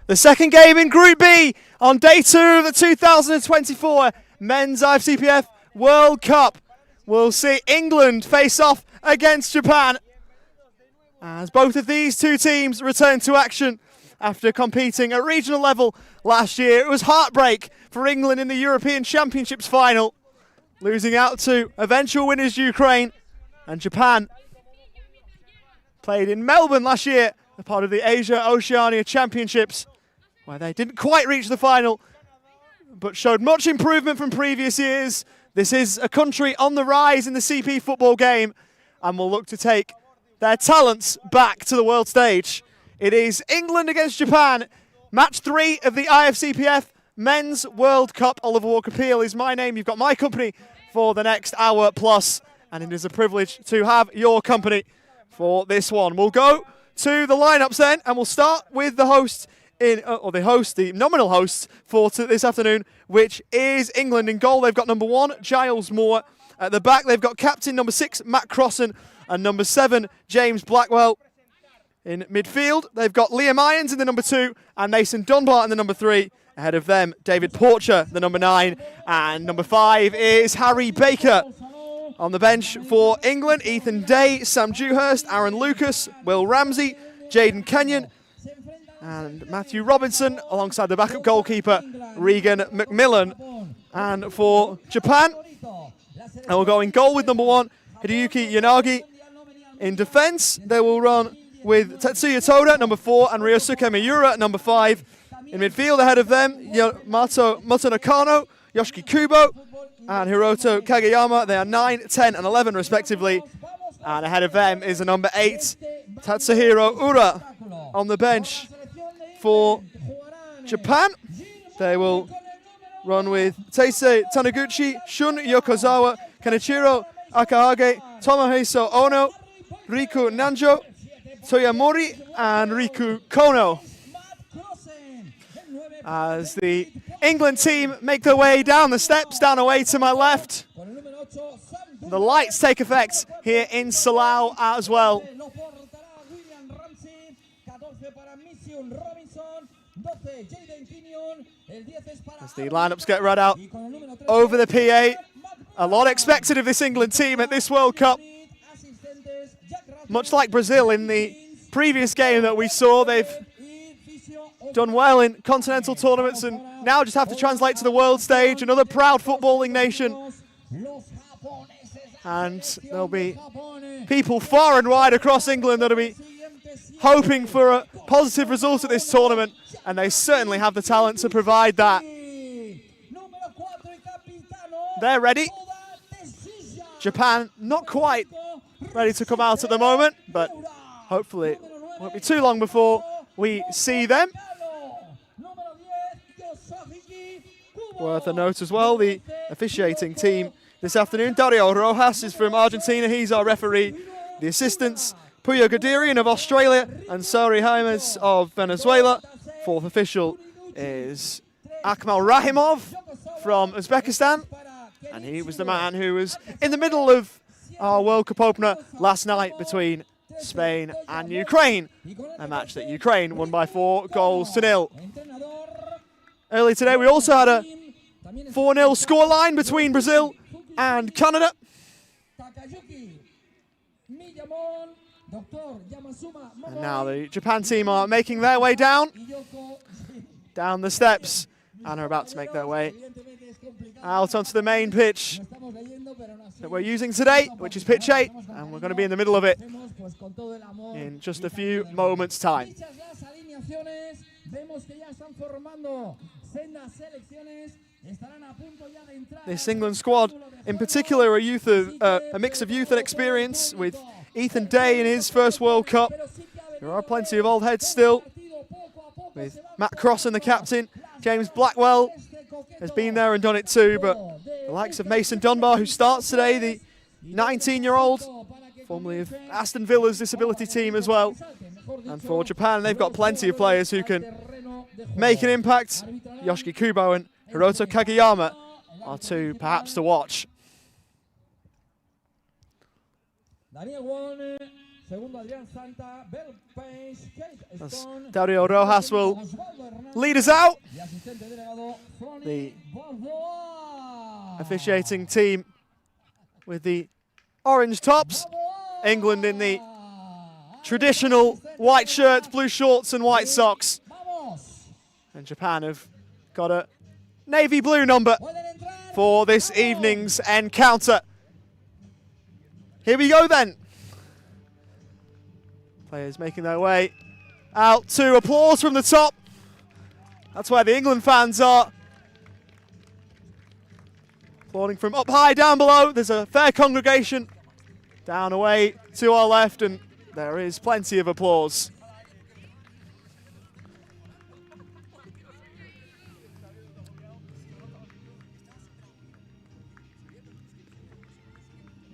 The second game in Group B on day 2 of the 2024 Men's Ifcpf World Cup. We'll see England face off against Japan as both of these two teams return to action after competing at regional level last year. It was heartbreak for England in the European Championships final, losing out to eventual winners Ukraine, and Japan played in Melbourne last year, a part of the Asia-Oceania Championships, where they didn't quite reach the final, but showed much improvement from previous years. This is a country on the rise in the CP football game and will look to take their talents back to the world stage. It is England against Japan, match 3 of the IFCPF Men's World Cup. Oliver Walker-Peel is my name. You've got my company for the next hour plus, and it is a privilege to have your company for this one. We'll go to the lineups then, and we'll start with the host the nominal hosts for this afternoon, which is England. In goal, they've got number 1, Giles Moore. At the back, they've got captain number 6, Matt Crossan, and number 7, James Blackwell. In midfield, they've got Liam Irons in the number 2 and Mason Dunbar in the number 3. Ahead of them, David Porcher, the number 9, and number 5 is Harry Baker. On the bench for England, Ethan Day, Sam Dewhurst, Aaron Lucas, Will Ramsey, Jaden Kenyon, and Matthew Robinson, alongside the backup goalkeeper, Regan McMillan. And for Japan, they will go in goal with number 1, Hideyuki Yanagi. In defence, they will run with Tetsuya Toda, number 4, and Ryosuke Miura at number 5. In midfield, ahead of them, Yamato Nakano, Yoshiki Kubo, and Hiroto Kageyama. They are 9, 10, and 11, respectively. And ahead of them is a number 8, Tatsuhiro Ura. On the bench for Japan, they will run with Teisei Taniguchi, Shun Yokozawa, Kenichiro Akahage, Tomohisa Ono, Riku Nanjo, Toyamori, and Riku Kono. As the England team make their way down the steps, down away to my left. The lights take effect here in Salou as well. As the lineups get read out over the PA, a lot expected of this England team at this World Cup. Much like Brazil in the previous game that we saw, they've done well in continental tournaments and now just have to translate to the world stage, another proud footballing nation. And there'll be people far and wide across England that'll be hoping for a positive result at this tournament, and they certainly have the talent to provide that. They're ready. Japan not quite ready to come out at the moment, but hopefully it won't be too long before we see them. Worth a note as well, the officiating team this afternoon. Dario Rojas is from Argentina, he's our referee. The assistants, Puyo Gadirian of Australia and Sari Jaimes of Venezuela. Fourth official is Akmal Rahimov from Uzbekistan, and he was the man who was in the middle of our World Cup opener last night between Spain and Ukraine, a match that Ukraine won by 4-0. Earlier today we also had a 4-0 scoreline between Brazil and Canada. And now the Japan team are making their way down the steps and are about to make their way out onto the main pitch that we're using today, which is pitch 8, and we're going to be in the middle of it in just a few moments' time. This England squad, in particular, a mix of youth and experience, with Ethan Day in his first World Cup. There are plenty of old heads still, with Matt Crossan, the captain. James Blackwell has been there and done it too, but the likes of Mason Dunbar, who starts today, the 19-year-old, formerly of Aston Villa's disability team as well. And for Japan, they've got plenty of players who can make an impact. Yoshiki Kubo and Hiroto Kageyama are two perhaps to watch. As Dario Rojas will leaders out. The officiating team with the orange tops. England in the traditional white shirts, blue shorts and white socks. And Japan have got a navy blue number for this evening's encounter. Here we go then. Players making their way out to applause from the top. That's where the England fans are. Applauding from up high down below. There's a fair congregation down away to our left, and there is plenty of applause.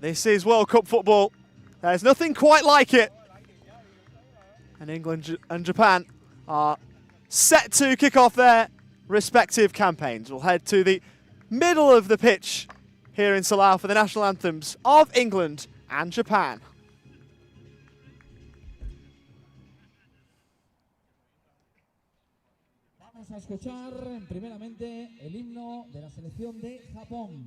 This is World Cup football. There's nothing quite like it. And England and Japan are set to kick off their respective campaigns. We'll head to the middle of the pitch here in Salou for the national anthems of England and Japan. Vamos a escuchar primeramente el himno de la selección de Japón.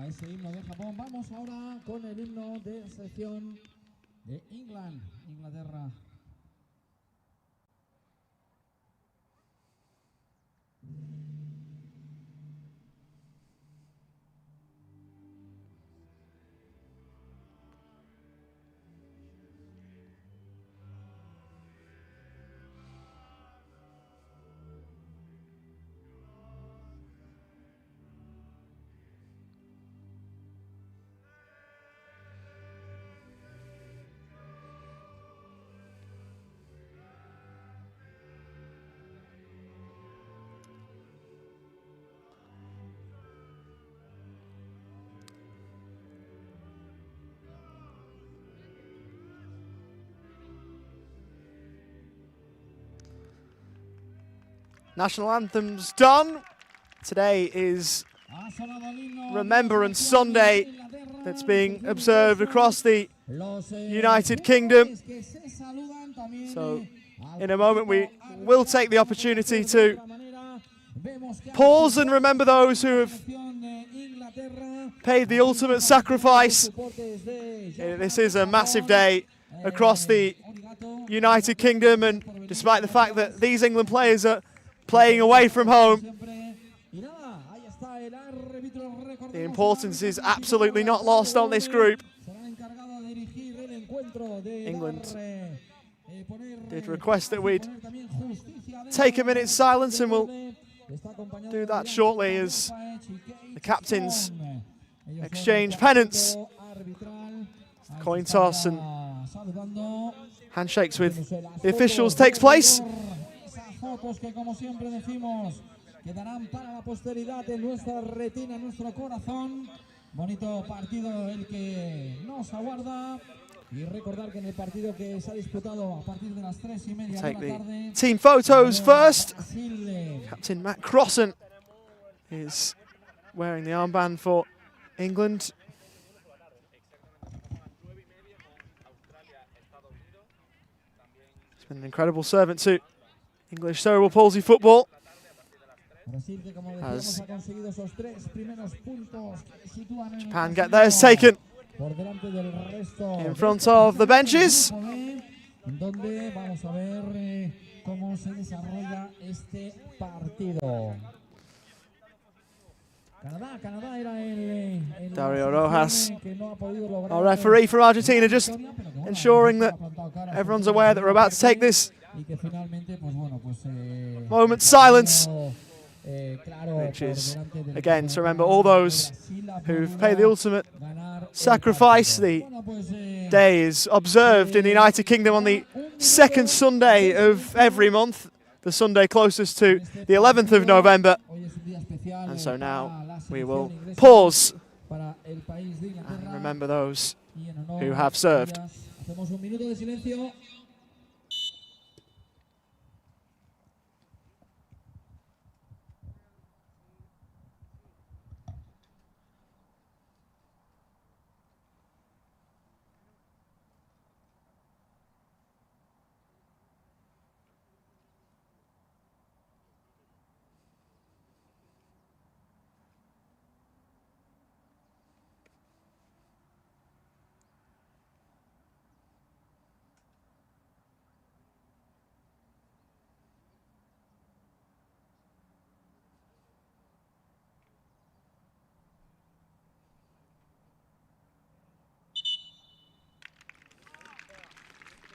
Ese himno de Japón. Vamos ahora con el himno de la selección de Inglaterra. National anthems done. Today is Remembrance Sunday that's being observed across the United Kingdom. So in a moment we will take the opportunity to pause and remember those who have paid the ultimate sacrifice. This is a massive day across the United Kingdom, and despite the fact that these England players are playing away from home, the importance is absolutely not lost on this group. England did request that we'd take a minute's silence, and we'll do that shortly as the captains exchange pennants. Coin toss and handshakes with the officials takes place. Fotos que, como siempre decimos, quedarán para la posteridad en nuestra retina, en nuestro corazón. Bonito partido el que nos aguarda. Y recordar que en el partido que se ha disputado a partir de las 3:30 de la tarde. Team photos first. Captain Matt Crossan is wearing the armband for England. He's been an incredible servant to English cerebral palsy football. As Japan get theirs taken in front of the benches. en donde vamos a ver cómo se desarrolla este partido. Canadá era el Dario Rojas, que no ha podido lograr our referee from Argentina, just ensuring that everyone's aware that we're about to take this moment's silence, which is, again, to remember all those who've paid the ultimate sacrifice. The day is observed in the United Kingdom on the second Sunday of every month, the Sunday closest to the 11th of November. And so now we will pause and remember those who have served.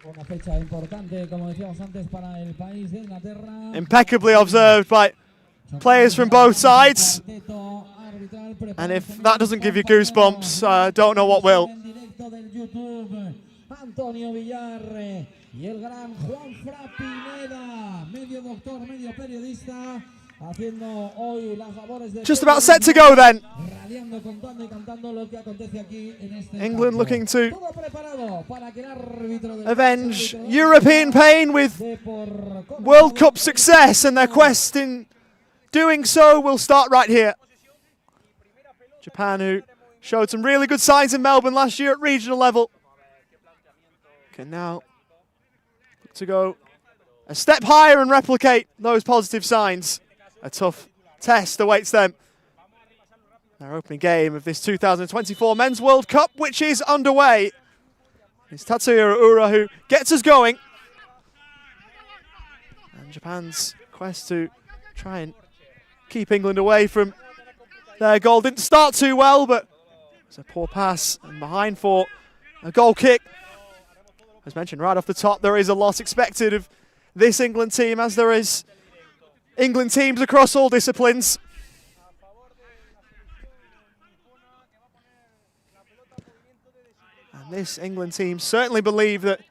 Una fecha importante, como decíamos antes, para el país de Inglaterra. Impeccably observed by players from both sides. And if that doesn't give you goosebumps, I don't know what will. Antonio Villar y el gran Juan Fra Pineda, medio doctor, medio periodista, haciendo hoy las labores de just about set to go then. radiando, contando y cantando lo que acontece aquí en este England campo. looking to Todo preparado para que el árbitro del avenge European pain with World Cup success, and their quest in doing so will start right here. Japan, who showed some really good signs in Melbourne last year at regional level, can now look to go a step higher and replicate those positive signs. A tough test awaits them. Their opening game of this 2024 Men's World Cup, which is underway. It's Tatsuhiro Ura who gets us going. And Japan's quest to try and keep England away from their goal didn't start too well, but it's a poor pass and behind for a goal kick. As mentioned right off the top, there is a lot expected of this England team, as there is England teams across all disciplines. And this England team certainly believe that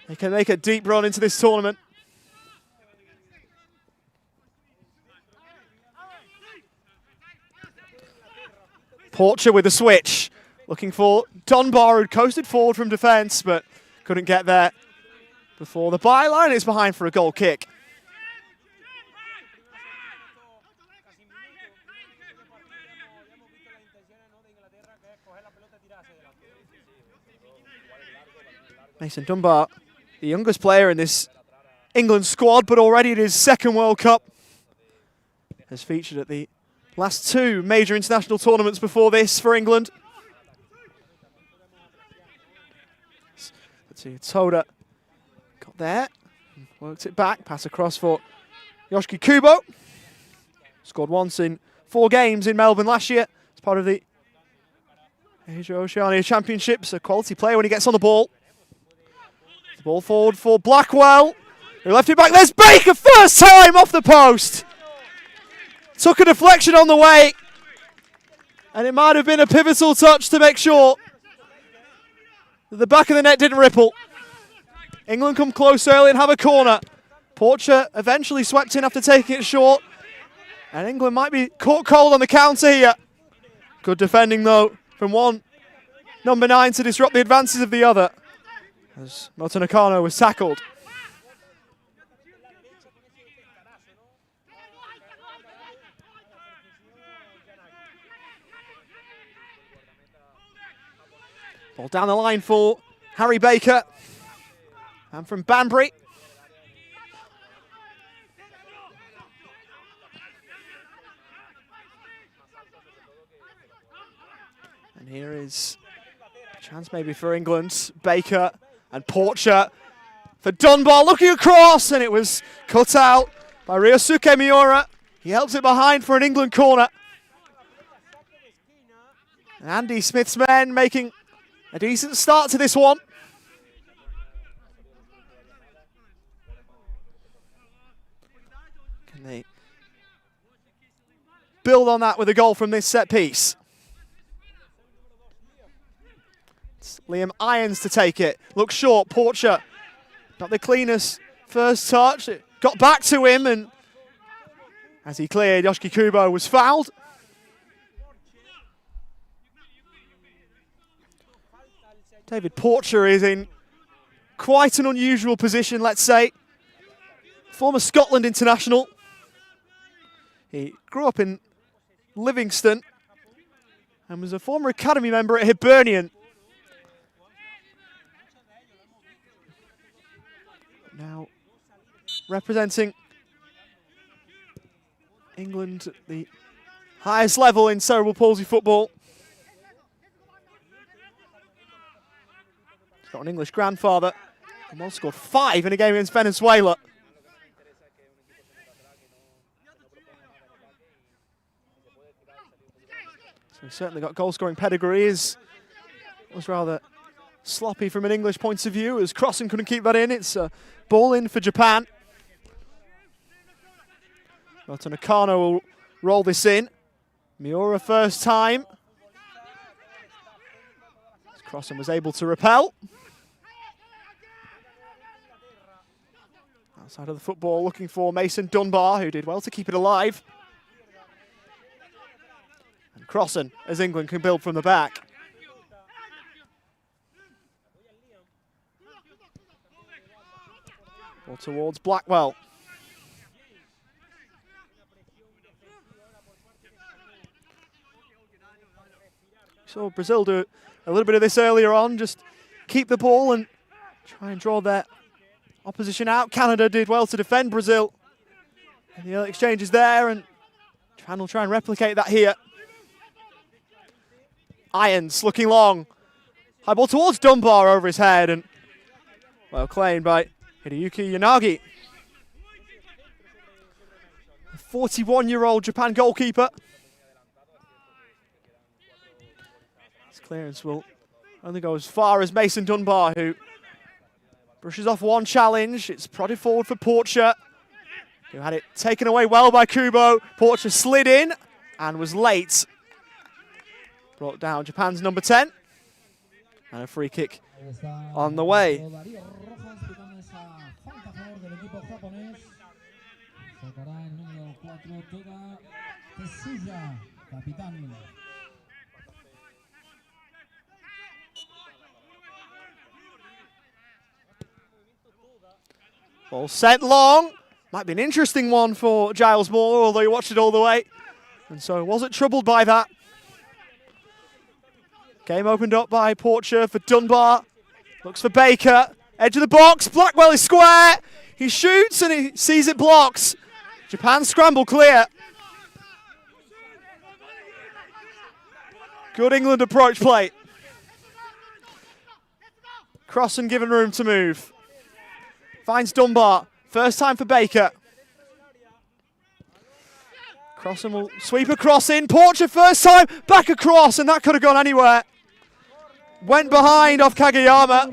they can make a deep run into this tournament. Porcher with a switch, looking for Dunbar, who'd coasted forward from defence, but couldn't get there before the byline. It's behind for a goal kick. Mason Dunbar, the youngest player in this England squad, but already in his second World Cup, has featured at the last two major international tournaments before this for England. Let's see, Toda got there, worked it back, pass across for Yoshiki Kubo. Scored once in 4 games in Melbourne last year as part of the Asia Oceania Championships. A quality player when he gets on the ball. The ball forward for Blackwell, who left it back. There's Baker, first time off the post. Took a deflection on the way, and it might have been a pivotal touch to make sure that the back of the net didn't ripple. England come close early and have a corner. Porcher eventually swept in after taking it short, and England might be caught cold on the counter here. Good defending though from one number 9 to disrupt the advances of the other, as Moto Nakano was tackled. Ball down the line for Harry Baker, and from Banbury. And here is a chance maybe for England. Baker And Porcher for Dunbar, looking across, and it was cut out by Ryosuke Miura. He helps it behind for an England corner. Andy Smith's men making a decent start to this one. Can they build on that with a goal from this set piece? It's Liam Irons to take it. Looks short. Porcher, not the cleanest first touch. It got back to him, and as he cleared, Yoshiki Kubo was fouled. David Porcher is in quite an unusual position, let's say. Former Scotland international. He grew up in Livingston and was a former academy member at Hibernian. Now representing England at the highest level in cerebral palsy football. He's got an English grandfather and once scored 5 in a game against Venezuela. So he's certainly got goal-scoring pedigree. It was rather sloppy from an English point of view as Crossen couldn't keep that in. It's a ball in for Japan. Roto Nakano will roll this in. Miura first time. Crossen was able to repel. Outside of the football, looking for Mason Dunbar, who did well to keep it alive. And Crossen, as England can build from the back. Ball towards Blackwell. Saw Brazil do a little bit of this earlier on, just keep the ball and try and draw their opposition out. Canada did well to defend Brazil. And the exchange is there, and Japan will try and replicate that here. Irons looking long. High ball towards Dunbar over his head, and well claimed by Hideyuki Yanagi. The 41-year-old Japan goalkeeper. His clearance will only go as far as Mason Dunbar, who brushes off one challenge. It's prodded forward for Porcher, who had it taken away well by Kubo. Porcher slid in and was late. Brought down Japan's number 10. And a free kick on the way. Ball sent long. Might be an interesting one for Giles Moore, although he watched it all the way. And so wasn't troubled by that. Game opened up by Porcher for Dunbar. Looks for Baker. Edge of the box. Blackwell is square. He shoots and he sees it blocks. Japan scramble clear. Good England approach play. Crossen given room to move. Finds Dunbar. First time for Baker. Crossen will sweep across in. Porcher first time. Back across, and that could have gone anywhere. Went behind off Kageyama.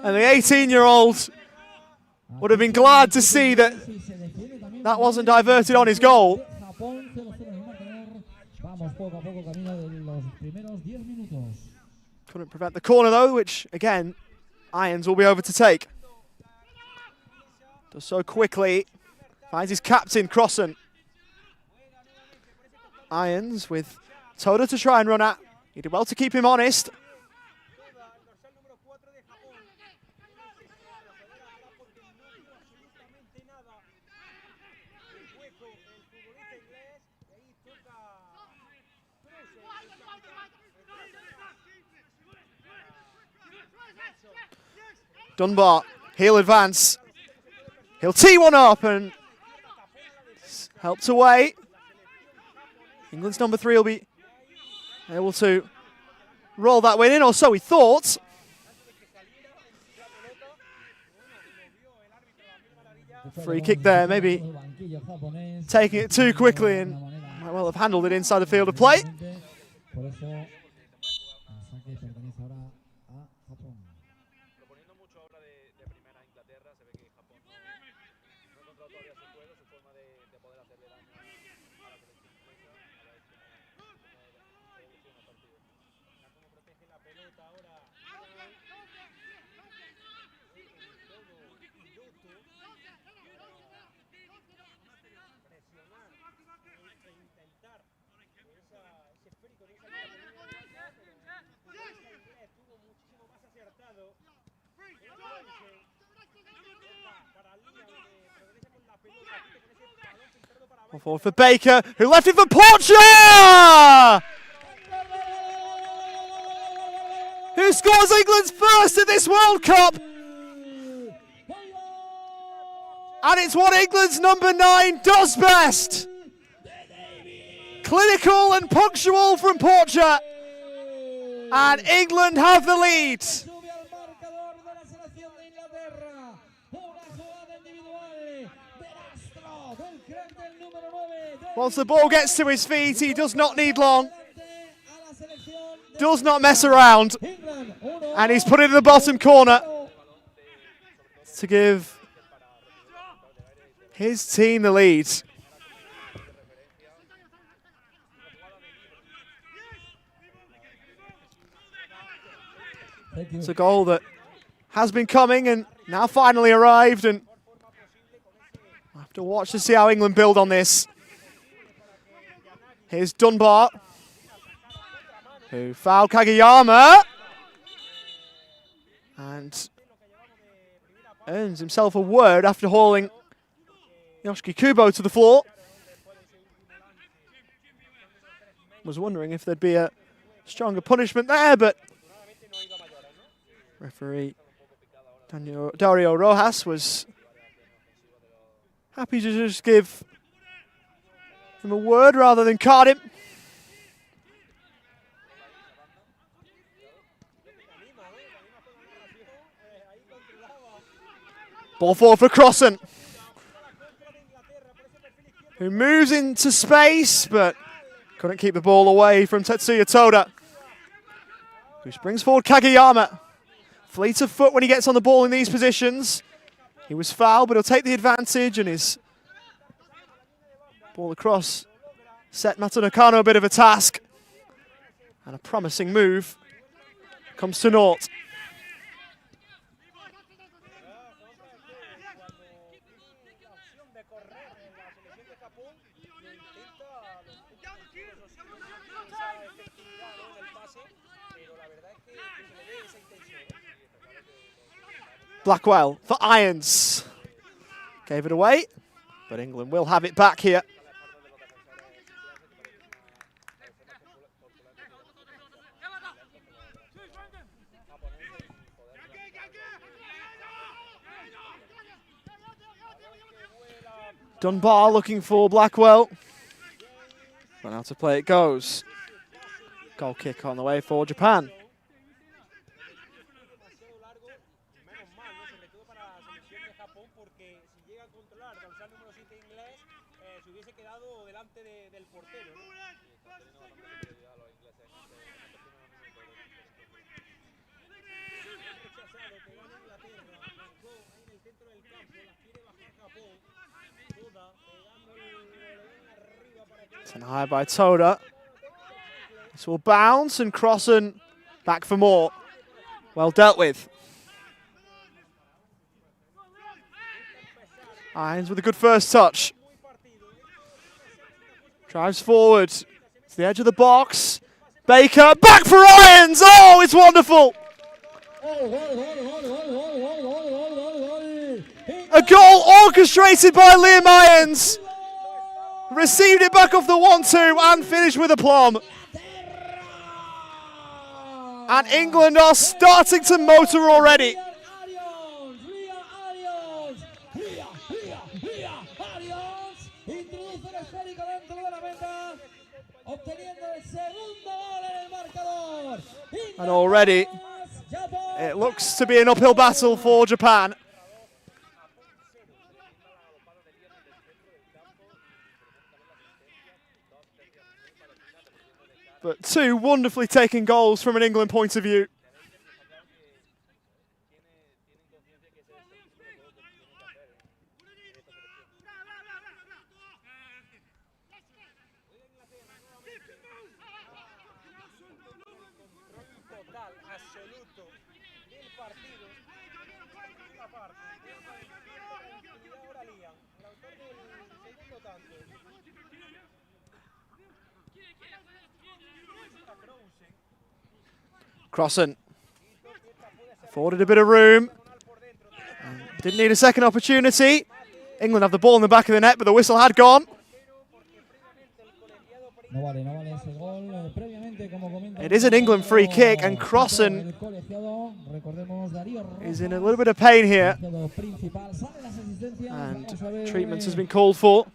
And the 18-year-old would have been glad to see that that wasn't diverted on his goal. Couldn't prevent the corner though, which again, Irons will be over to take. Does so quickly. Finds his captain, Crossen. Irons with Toda to try and run at. He did well to keep him honest. Dunbar, he'll advance. He'll tee one up and helped away. England's number 3 will be able to roll that win in, or so we thought. Free kick there, maybe taking it too quickly and might well have handled it inside the field of play. Forward for Baker, who left it for Porcher! Who scores England's first in this World Cup? And it's what England's number 9 does best. Clinical and punctual from Porcher. And England have the lead. Once the ball gets to his feet, he does not need long. Does not mess around. And he's put it in the bottom corner to give his team the lead. It's a goal that has been coming and now finally arrived, and we'll have to watch to see how England build on this. Here's Dunbar, who fouled Kageyama and earns himself a word after hauling Yoshiki Kubo to the floor. Was wondering if there'd be a stronger punishment there, but referee Dario Rojas was happy to just give him a word rather than card him. Ball forward for Crossan, who moves into space but couldn't keep the ball away from Tetsuya Toda, who brings forward Kageyama. Fleet of foot when he gets on the ball in these positions. He was fouled, but he'll take the advantage, and his ball across set Mato Nakano a bit of a task. And a promising move comes to naught. Blackwell for Irons. Gave it away, but England will have it back here. Dunbar looking for Blackwell. But now to play it goes. Goal kick on the way for Japan. And high by Toda. This will bounce, and Crossan back for more. Well dealt with. Irons with a good first touch. Drives forward to the edge of the box. Baker back for Irons. Oh, it's wonderful. A goal orchestrated by Liam Irons. Received it back off the 1-2 and finished with aplomb. And England are starting to motor already. And already it looks to be an uphill battle for Japan. But two wonderfully taken goals from an England point of view. Crossen afforded a bit of room. Didn't need a second opportunity. England have the ball in the back of the net, but the whistle had gone. It is an England free kick, and Crossen is in a little bit of pain here. And treatment has been called for.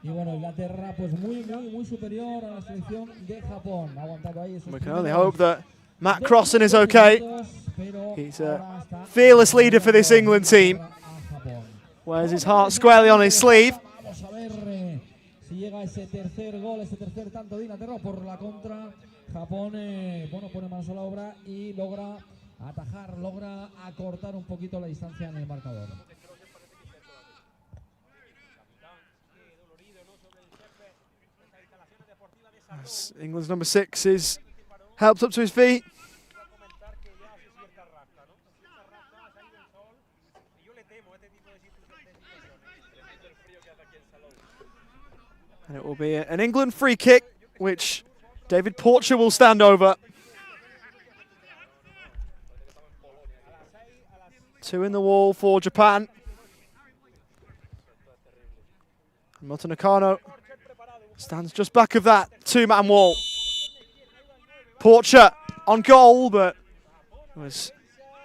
Y bueno, Inglaterra pues muy superior a la selección de Japón. Ha aguantado ahí esos. We can only hope that Matt Crossen is okay. He's a fearless leader for this England team. Wears his heart squarely on his sleeve. Vamos a ver si llega ese tercer gol, ese tercer tanto de Inglaterra por la contra. Japón bueno, pone manos a la obra y logra atajar, logra acortar un poquito la distancia en el marcador. England's number 6 is helped up to his feet. And it will be an England free kick, which David Porcher will stand over. 2 in the wall for Japan. Moto Nakano stands just back of that 2-man wall. Porcher on goal, but was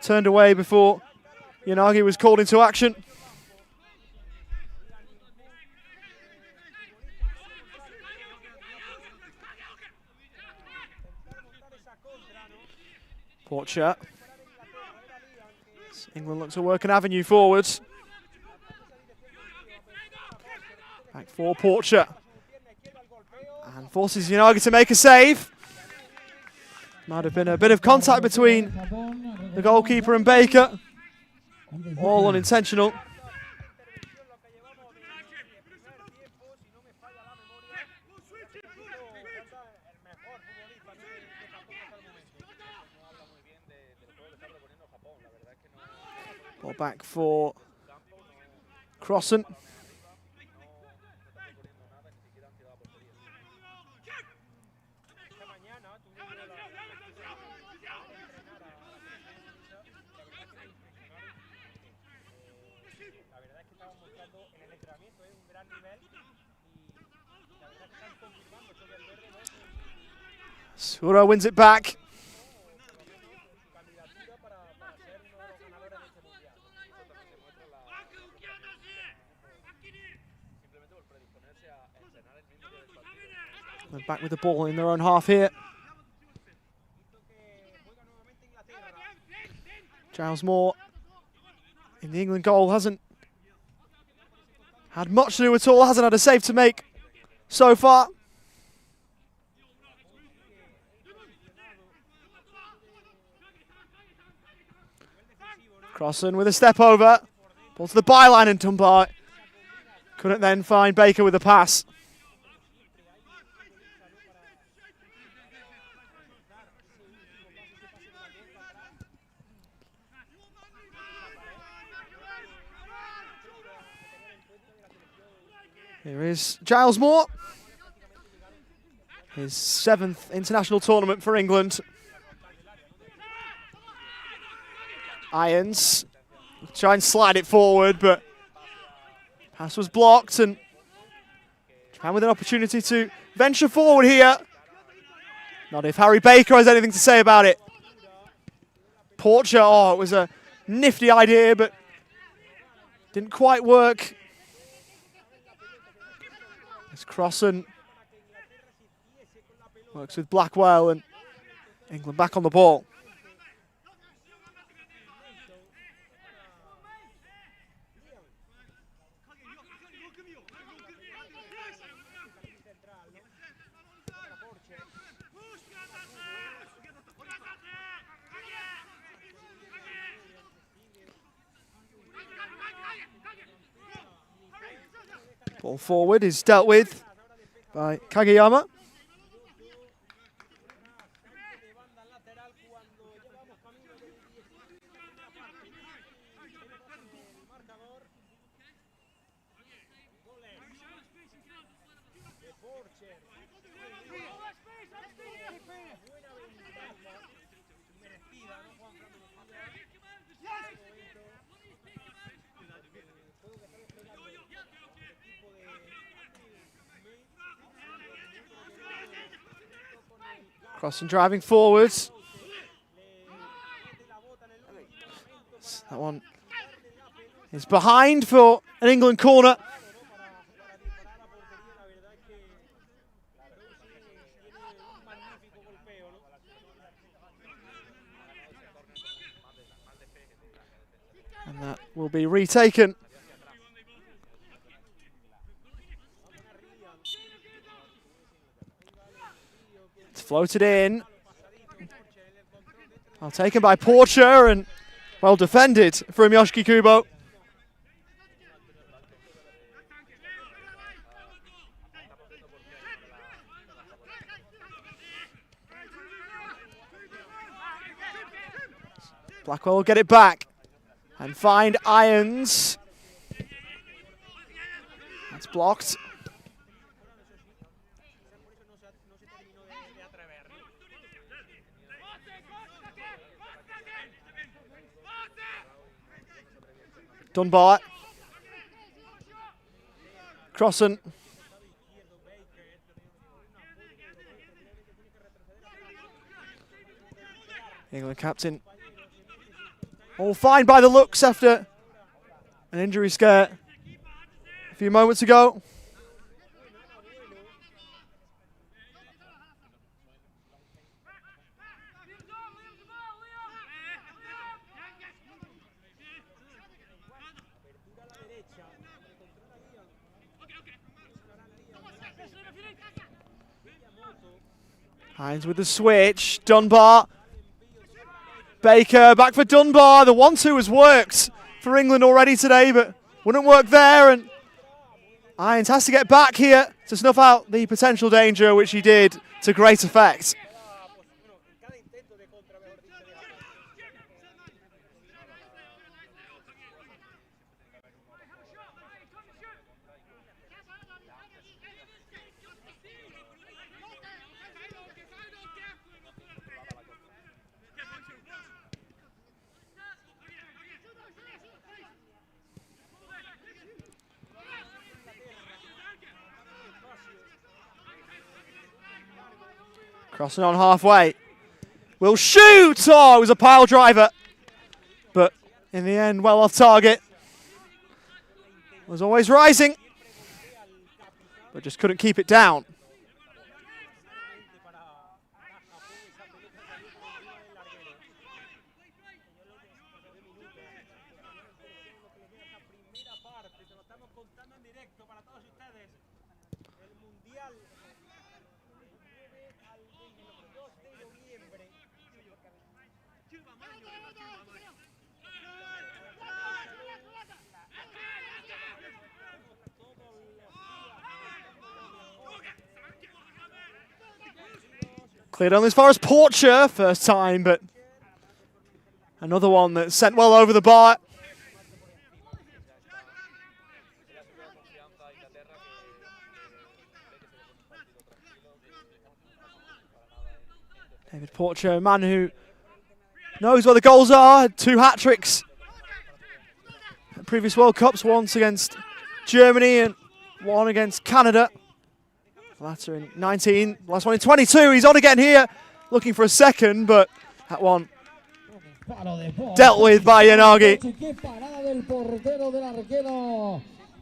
turned away before Yanagi was called into action. Porcher. England looks to work an avenue forwards. Back for Porcher. And forces Yanagi to make a save. Might have been a bit of contact between the goalkeeper and Baker. All unintentional. Ball back for Crossen. Sura wins it back. They're back with the ball in their own half here. Giles Moore in the England goal hasn't had much to do at all, hasn't had a save to make so far. Crossen with a step over. Ball to the byline and Dunbar couldn't then find Baker with a pass. Here is Giles Moore. His 7th international tournament for England. Irons try and slide it forward, but pass was blocked, and Japan with an opportunity to venture forward here. Not if Harry Baker has anything to say about it. Porcher, it was a nifty idea, but didn't quite work. As Crossan works with Blackwell, and England back on the ball. Ball forward is dealt with by Kageyama. Crossan driving forwards. That one is behind for an England corner. And that will be retaken. It's floated in. Well taken by Porcher and well defended from Yoshiki Kubo. Blackwell will get it back and find Irons. That's blocked. Dunbar. Crossan. England captain. All fine by the looks after an injury scare a few moments ago. Hines with the switch. Dunbar. Baker back for Dunbar. The 1-2 has worked for England already today, but wouldn't work there. And Irons has to get back here to snuff out the potential danger, which he did to great effect. Crossan on halfway. Will shoot! Oh, it was a pile driver. But in the end, well off target. Was always rising. But just couldn't keep it down. Cleared on as far as Porcher, first time, but another one that sent well over the bar. David Porcher, a man who knows where the goals are, had 2 hat-tricks at previous World Cups, once against Germany and one against Canada. The latter in 19, last one in 22. He's on again here, looking for a second, but that one dealt with by Yanagi.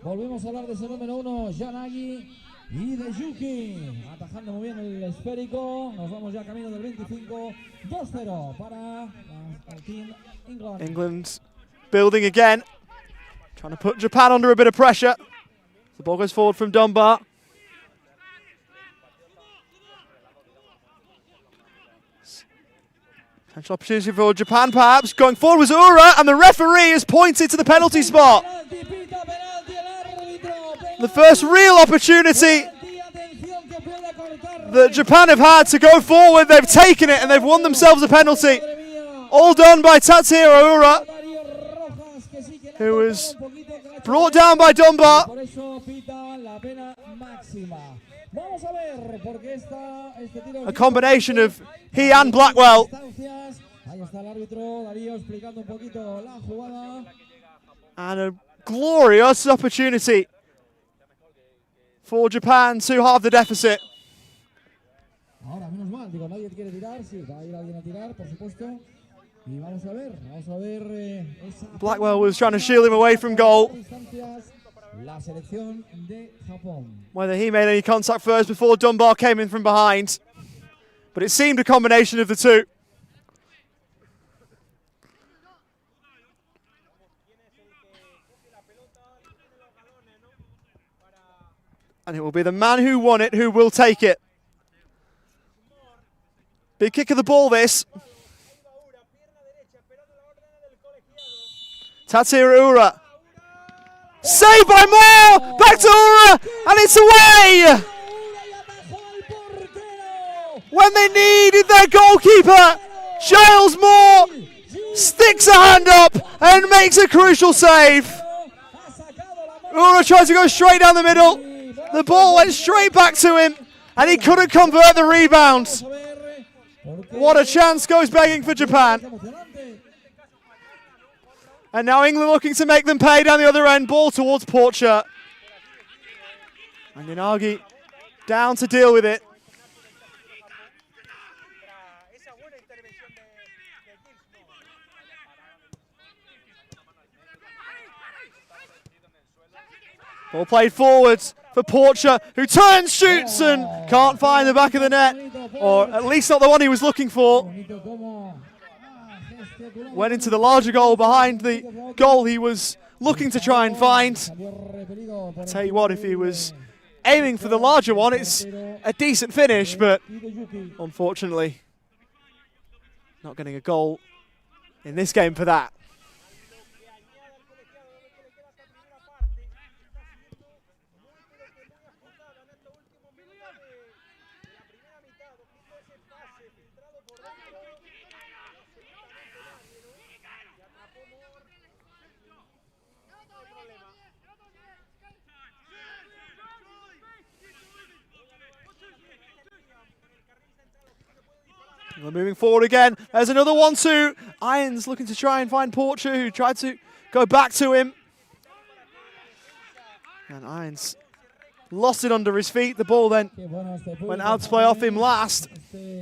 Volvemos a hablar de ese número 1, Yanagi. y de Yuki, atajando muy bien el esférico. Nos vamos ya camino del 25, 2-0 para el Team England. England building again, trying to put Japan under a bit of pressure. The ball goes forward from Dunbar. Potential opportunity for Japan perhaps. Going forward was Ura, and the referee has pointed to the penalty spot. The first real opportunity that Japan have had to go forward. They've taken it and they've won themselves a penalty. All done by Tatsuro Ura, who was brought down by Dunbar. A combination of he and Blackwell. And a glorious opportunity for Japan to halve the deficit. Blackwell was trying to shield him away from goal. Whether he made any contact first before Dunbar came in from behind. But it seemed a combination of the two. And it will be the man who won it who will take it. Big kick of the ball this. Tatsuro Ura. Saved by Moore! Back to Ura! And it's away! When they needed their goalkeeper, Giles Moore sticks a hand up and makes a crucial save. Ura tries to go straight down the middle. The ball went straight back to him and he couldn't convert the rebound. What a chance goes begging for Japan. And now England looking to make them pay down the other end. Ball towards Porcher. And Yanagi down to deal with it. Ball played forwards for Porcher, who turns, shoots, and can't find the back of the net. Or at least not the one he was looking for. Went into the larger goal behind the goal he was looking to try and find. I'll tell you what, if he was aiming for the larger one, it's a decent finish, but unfortunately not getting a goal in this game for that. We're moving forward again. There's another 1-2. Irons looking to try and find Porcher, who tried to go back to him. And Irons lost it under his feet. The ball then went out to play off him last. The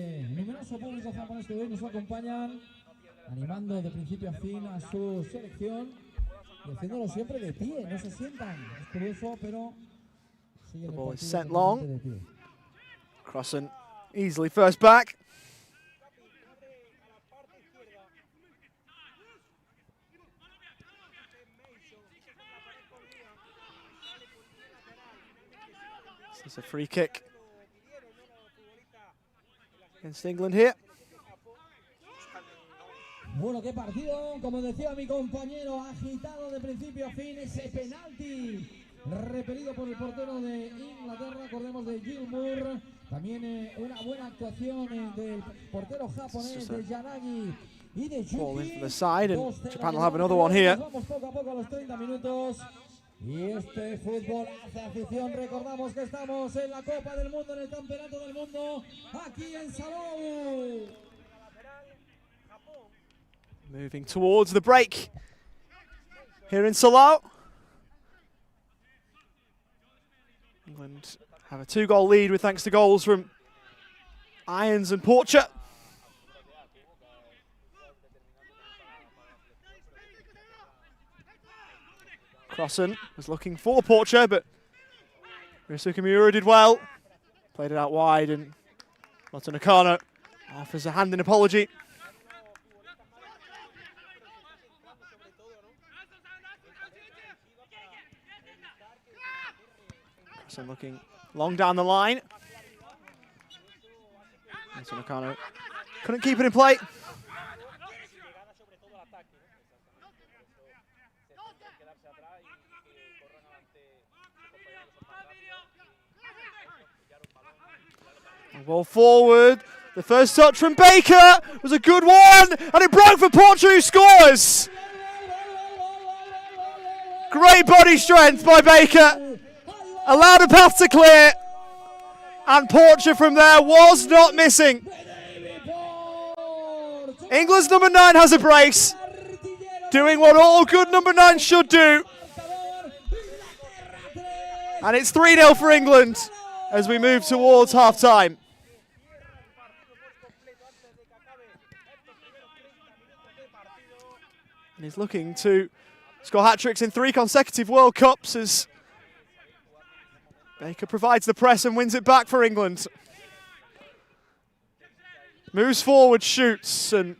ball is sent long. Crossen easily first back. It's a free kick against England here. Bueno, qué partido, como decía mi compañero, agitado de principio a fin, ese penalti repelido por el portero de Inglaterra, acordemos de Gilmour, también una buena actuación del portero japonés de Yanagi y de Yuki. Ball in from the side, and Japan will have another one here. Vamos poco a poco a los 30 minutos. Y este fútbol hace afición. Recordamos que estamos en la Copa del Mundo, en el Campeonato del Mundo, aquí en Salou. Moving towards the break here in Salou. England have a 2-goal lead with thanks to goals from Irons and Porcher. Crossen was looking for Porcher, but Ryusuke Miura did well. Played it out wide, and Moto Nakano offers a hand in apology. So looking long down the line. Moto Nakano couldn't keep it in play. Ball forward. The first touch from Baker was a good one, and it broke for Porcher, who scores. Great body strength by Baker. Allowed a path to clear, and Porcher from there was not missing. England's number 9 has a brace, doing what all good number 9 should do. And it's 3-0 for England as we move towards half-time. And he's looking to score hat-tricks in 3 consecutive World Cups as Baker provides the press and wins it back for England. Moves forward, shoots, and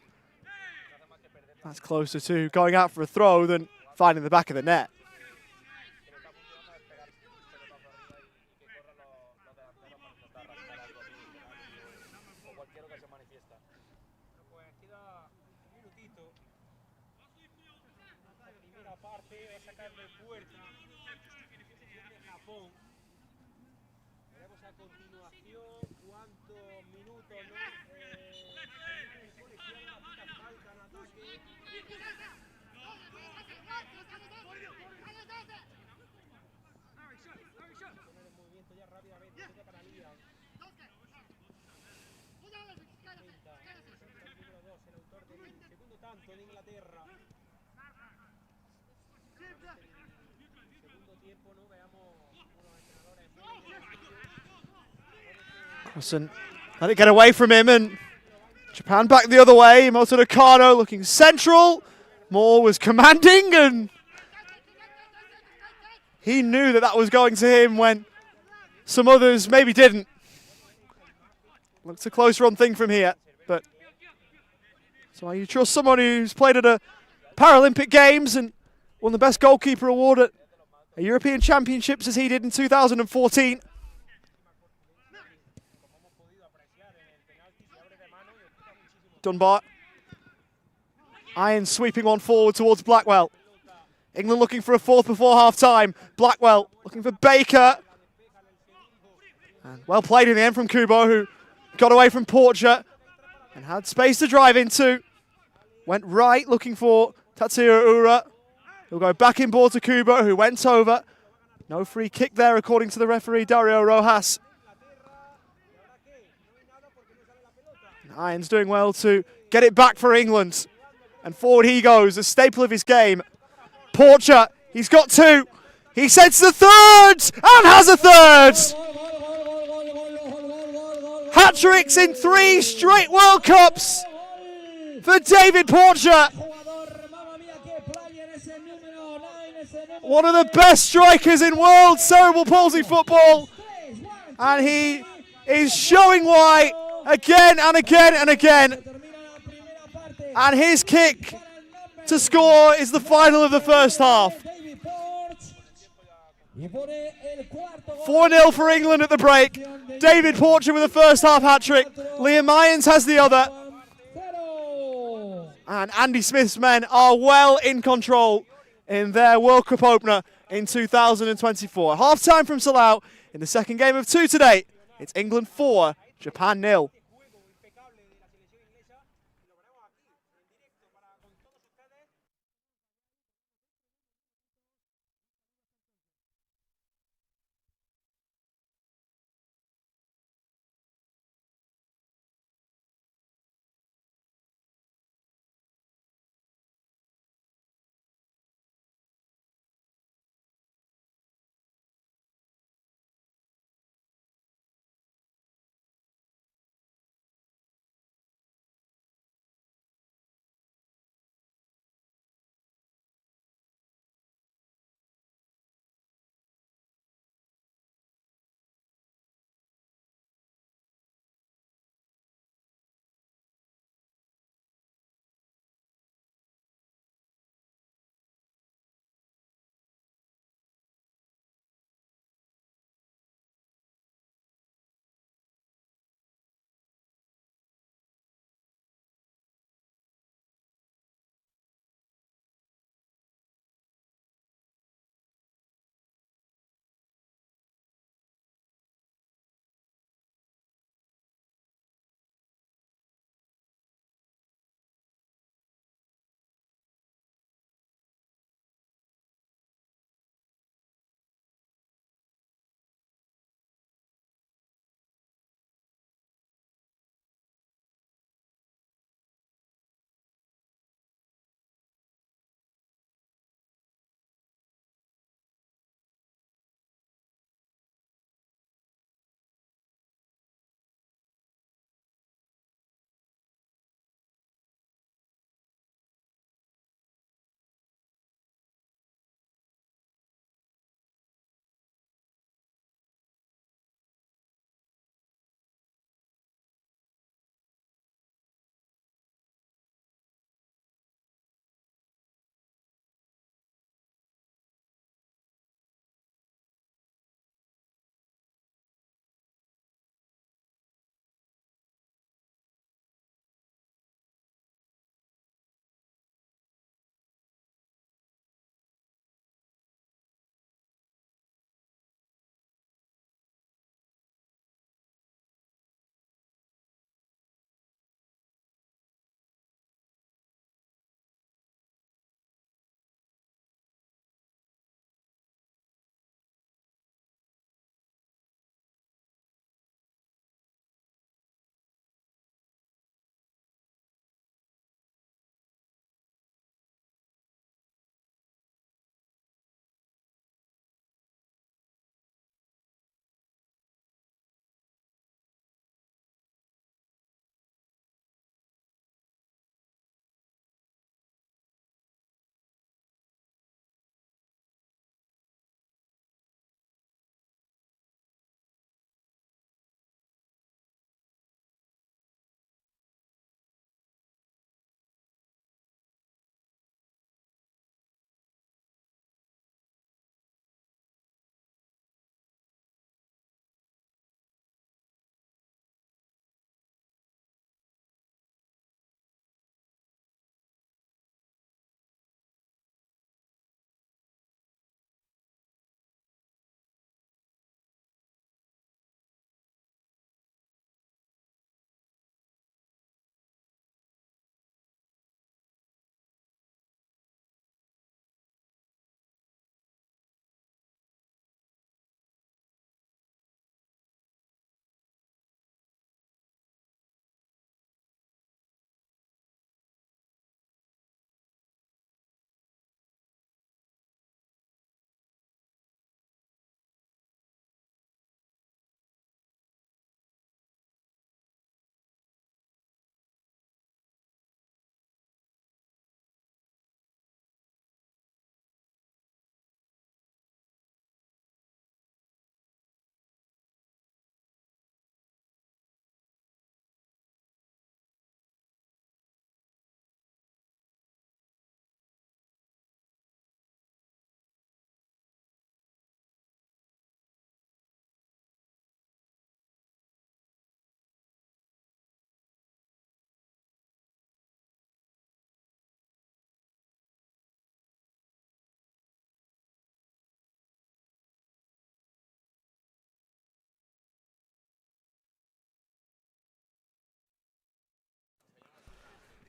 that's closer to going out for a throw than finding the back of the net. Crossen let it get away from him, and Japan back the other way. Moto Nakano looking central. Moore was commanding, and he knew that that was going to him when some others maybe didn't. Looks a close run thing from here, but that's why you trust someone who's played at a Paralympic Games and won the best goalkeeper award at a European Championships as he did in 2014. Dunbar. Iron sweeping one forward towards Blackwell. England looking for a fourth before half-time. Blackwell looking for Baker. And well played in the end from Kubo, who got away from Porcher and had space to drive into. Went right looking for Tatsuya Ura. He'll go back in board to Kubo, who went over. No free kick there according to the referee, Dario Rojas. Irons doing well to get it back for England. And forward he goes, a staple of his game. Porcher, he's got 2. He sets the third and has a third. Hat-tricks in 3 straight World Cups for David Porcher. One of the best strikers in world cerebral palsy football. And he is showing why again and again and again. And his kick to score is the final of the first half. 4-0 for England at the break. David Porcher with the first half hat-trick. Liam Irons has the other. And Andy Smith's men are well in control in their World Cup opener in 2024. Half-time from Salou in the second game of 2 today. It's England 4, Japan 0.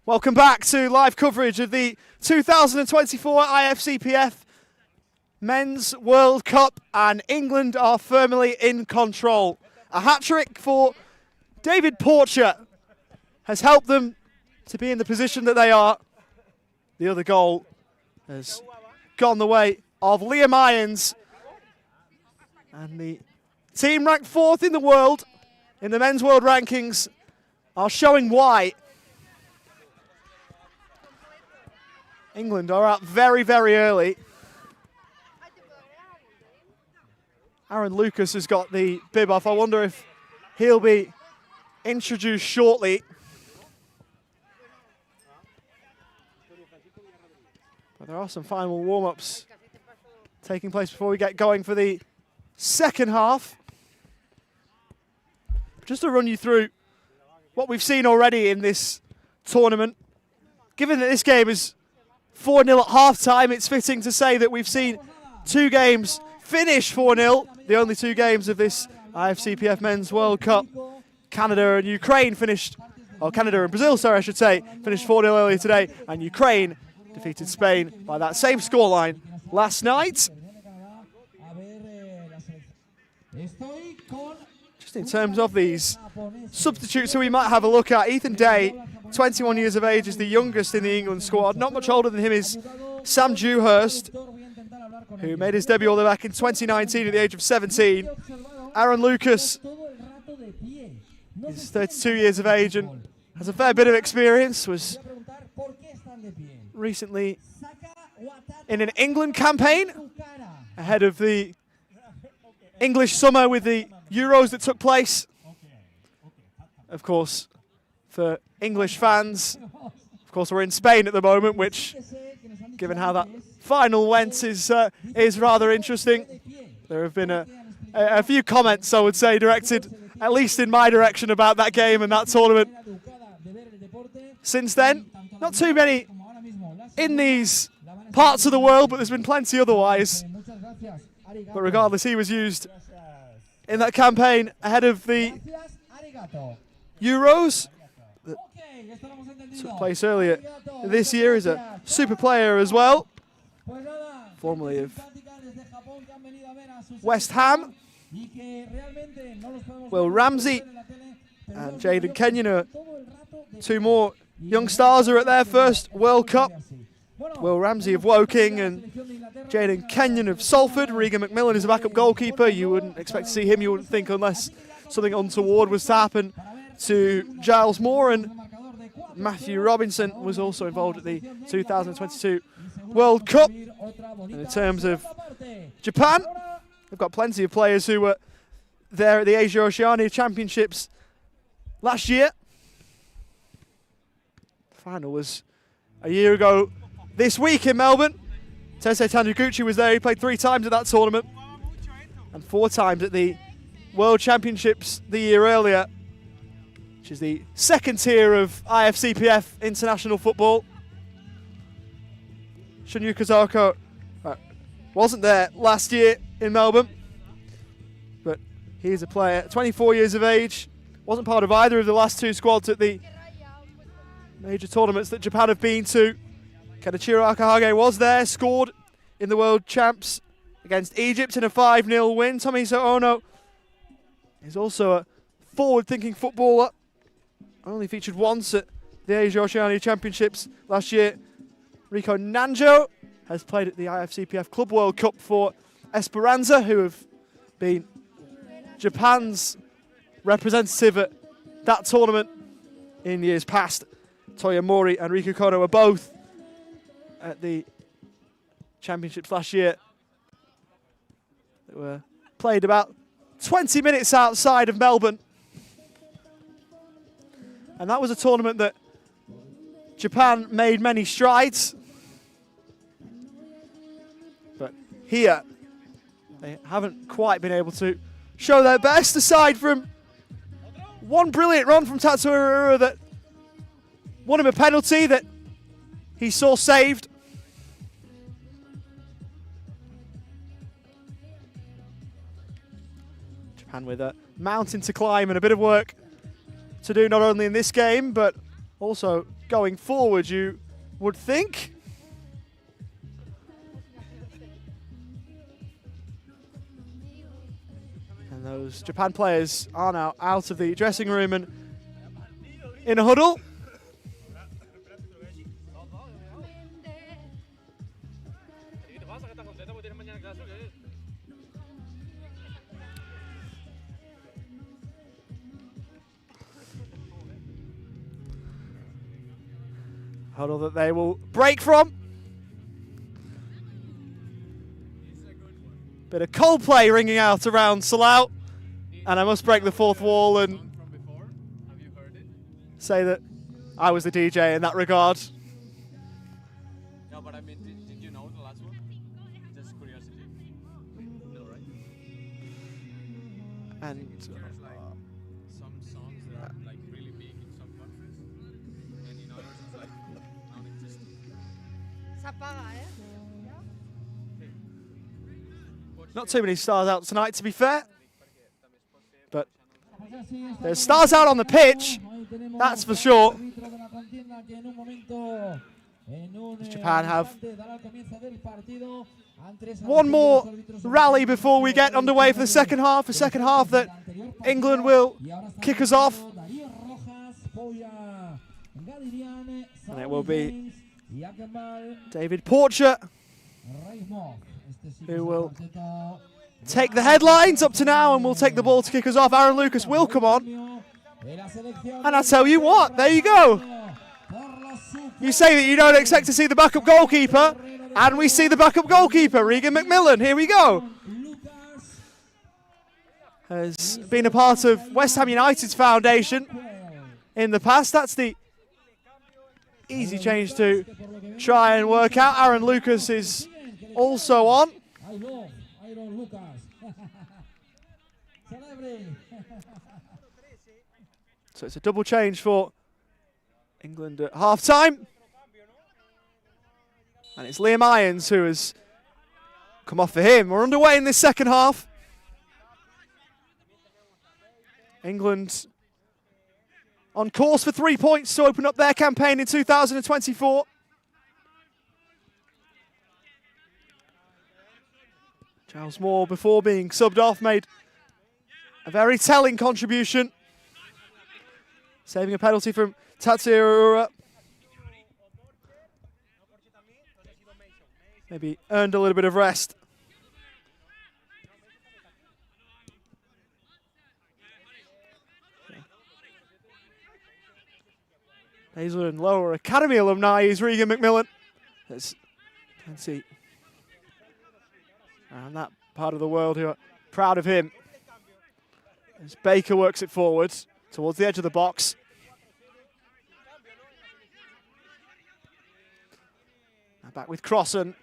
Welcome back to live coverage of the 2024 IFCPF Men's World Cup, and England are firmly in control. A hat-trick for David Porcher has helped them to be in the position that they are. The other goal has gone the way of Liam Irons, and the team ranked 4th in the world in the men's world rankings are showing why. England are up very, very early. Aaron Lucas has got the bib off. I wonder if he'll be introduced shortly. But there are some final warm-ups taking place before we get going for the second half. Just to run you through what we've seen already in this tournament. Given that this game is 4-0 at half-time, it's fitting to say that we've seen 2 games finish 4-0. The only 2 games of this IFCPF Men's World Cup. Canada and Ukraine finished, or Canada and Brazil, sorry, I should say, finished 4-0 earlier today, and Ukraine defeated Spain by that same scoreline last night. Just in terms of these substitutes who we might have a look at, Ethan Day, 21 years of age, is the youngest in the England squad. Not much older than him is Sam Dewhurst, who made his debut all the way back in 2019 at the age of 17. Aaron Lucas is 32 years of age and has a fair bit of experience, was recently in an England campaign ahead of the English summer with the Euros that took place. Of course, for English fans, of course, we're in Spain at the moment, which, given how that final went, is rather interesting. There have been a few comments, I would say, directed, at least in my direction, about that game and that tournament. Since then, not too many in these parts of the world, but there's been plenty otherwise. But regardless, he was used in that campaign ahead of the Euros that took place earlier this year. Is a super player as well, formerly of West Ham. Will Ramsey and Jaden Kenyon are 2 more young stars who are at their first World Cup. Will Ramsey of Woking and Jaden Kenyon of Salford. Regan McMillan is a backup goalkeeper. You wouldn't expect to see him, you wouldn't think, unless something untoward was to happen to Giles Moore. And Matthew Robinson was also involved at the 2022 World Cup. And in terms of Japan, they've got plenty of players who were there at the Asia Oceania Championships last year. The final was a year ago this week in Melbourne. Tese Taniguchi was there. He played 3 times at that tournament and 4 times at the World Championships the year earlier, which is the 2nd tier of IFCPF international football. Shunyu Kazako wasn't there last year in Melbourne, but he's a player, 24 years of age, wasn't part of either of the last 2 squads at the major tournaments that Japan have been to. Kenichiro Akahage was there, scored in the World Champs against Egypt in a 5-0 win. Tomiso Ono is also a forward-thinking footballer. Only featured once at the Asia Oceania Championships last year. Rico Nanjo has played at the IFCPF Club World Cup for Esperanza, who have been Japan's representative at that tournament in years past. Toya Mori and Riku Kono were both at the championships last year. They were played about 20 minutes outside of Melbourne. And that was a tournament that Japan made many strides. But here, they haven't quite been able to show their best, aside from one brilliant run from Tatsuya Urura that won him a penalty that he saw saved. Japan with a mountain to climb and a bit of work to do, not only in this game, but also going forward, you would think. And those Japan players are now out of the dressing room and in a huddle. Huddle that they will break from. Bit of Coldplay ringing out around Salou. And I must break the fourth wall and say that I was the DJ in that regard. No, but I mean, did you know the last one? Just curiosity. No, right? And There's like some songs that are like really big in some countries, and in others it's like non-existent. Se apaga, ¿eh? not too many stars out tonight, to be fair. But there's stars out on the pitch, that's for sure. Japan have one more rally before we get underway for the second half. A second half that England will kick us off. And it will be David Porcher who will take the headlines up to now and will take the ball to kick us off. Aaron Lucas will come on. And I tell you what, there you go. You say that you don't expect to see the backup goalkeeper, and we see the backup goalkeeper, Regan McMillan. Here we go. Has been a part of West Ham United's foundation in the past. That's the easy change to try and work out. Aaron Lucas is also on. So it's a double change for England at half-time. And it's Liam Irons who has come off for him. We're underway in this second half. England on course for 3 points to open up their campaign in 2024. Giles Moore, before being subbed off, made a very telling contribution, saving a penalty from Tatsuya Urura. Maybe earned a little bit of rest. Hazelwood and Lower Academy alumni is Regan McMillan. As you can see around that part of the world who are proud of him. As Baker works it forward towards the edge of the box. Now back with Crossan.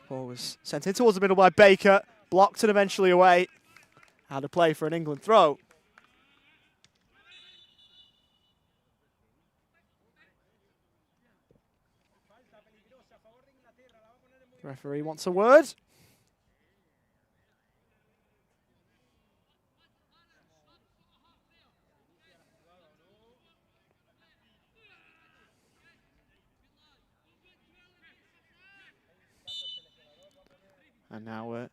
Ball was sent in towards the middle by Baker, blocked and eventually away. Out of play for an England throw. The referee wants a word. And now we're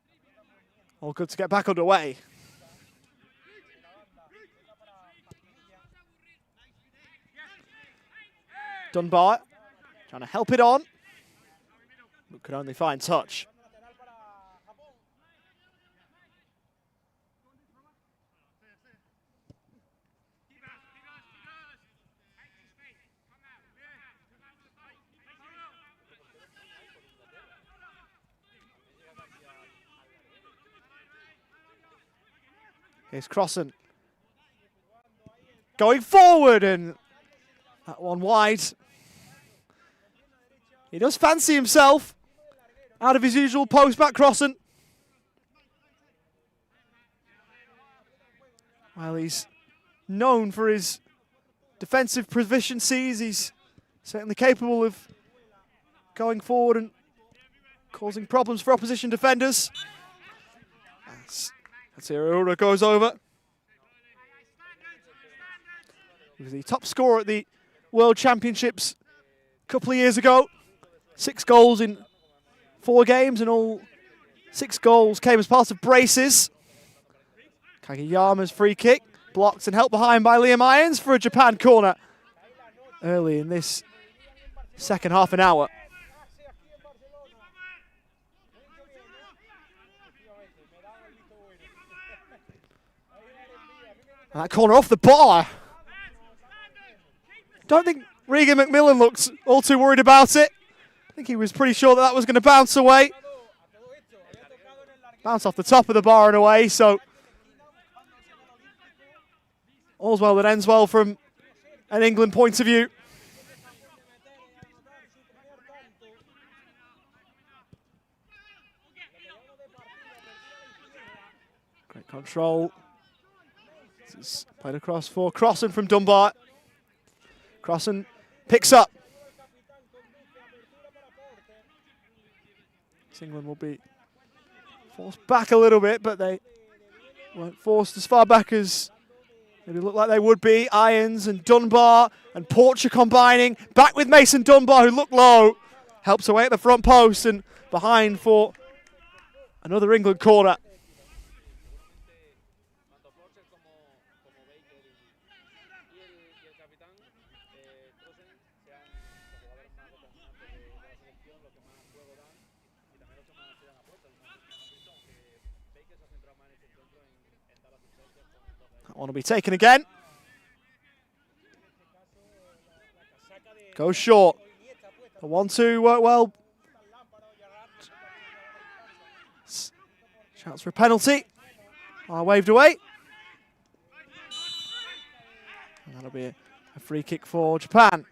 all good to get back underway. Dunbar trying to help it on, but could only find touch. Here's Crossan going forward, and that one wide. He does fancy himself out of his usual post back, Crossan. While he's known for his defensive proficiencies, he's certainly capable of going forward and causing problems for opposition defenders. As Urura goes over. He was the top scorer at the World Championships a couple of years ago. 6 goals in 4 games, and all 6 goals came as part of braces. Kageyama's free kick, blocked and helped behind by Liam Irons for a Japan corner early in this second half an hour. And that corner off the bar. Don't think Regan McMillan looked all too worried about it. I think he was pretty sure that was going to bounce away. Bounce off the top of the bar and away, so all's well that ends well from an England point of view. Great control. This is played across for Crossan from Dunbar. Crossan picks up. England will be forced back a little bit, but they weren't forced as far back as maybe looked like they would be. Irons and Dunbar and Porcher combining. Back with Mason Dunbar, who looked low. Helps away at the front post and behind for another England corner. That one will be taken again. Goes short. The 1-2 worked well. Shouts for a penalty. Waved away. And that'll be a free kick for Japan.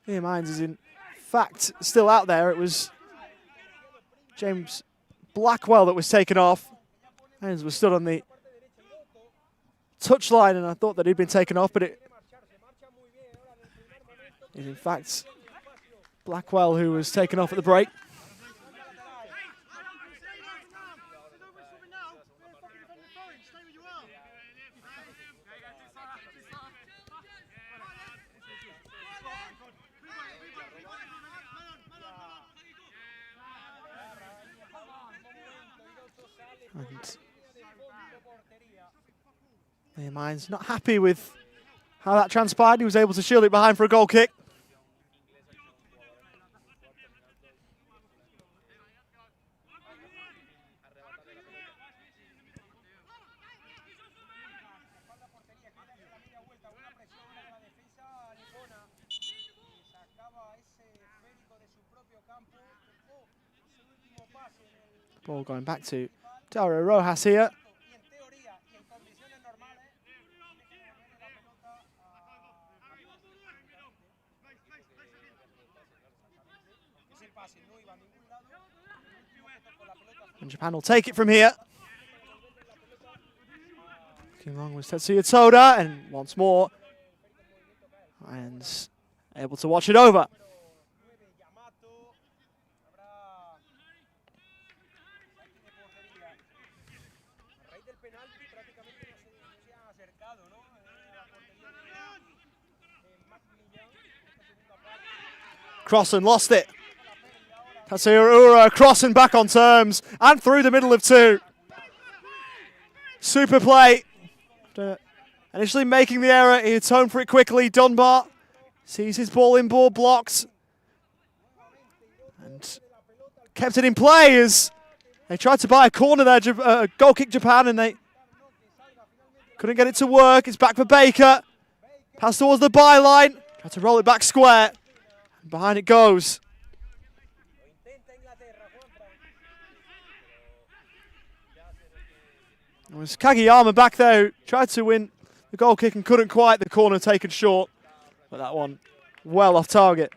Liam Irons is in fact still out there. It was James Blackwell that was taken off. Irons was stood on the touchline, and I thought that he'd been taken off, but it is in fact Blackwell who was taken off at the break. And Liam Irons not happy with how that transpired. He was able to shield it behind for a goal kick. Ball going back to Dario Rojas here. And Japan will take it from here. Looking long was Tetsuya Toda, and once more, and able to watch it over. Crossan lost it. Tatsuya Crossan back on terms and through the middle of 2. Super play. Initially making the error, he atoned for it quickly. Dunbar sees his ball in ball blocked and kept it in play as they tried to buy a corner there, goal kick Japan, and they couldn't get it to work. It's back for Baker. Pass towards the byline. Tried to roll it back square. And behind it goes. It was Kageyama back there who tried to win the goal kick and couldn't quite. The corner taken short. But that one well off target.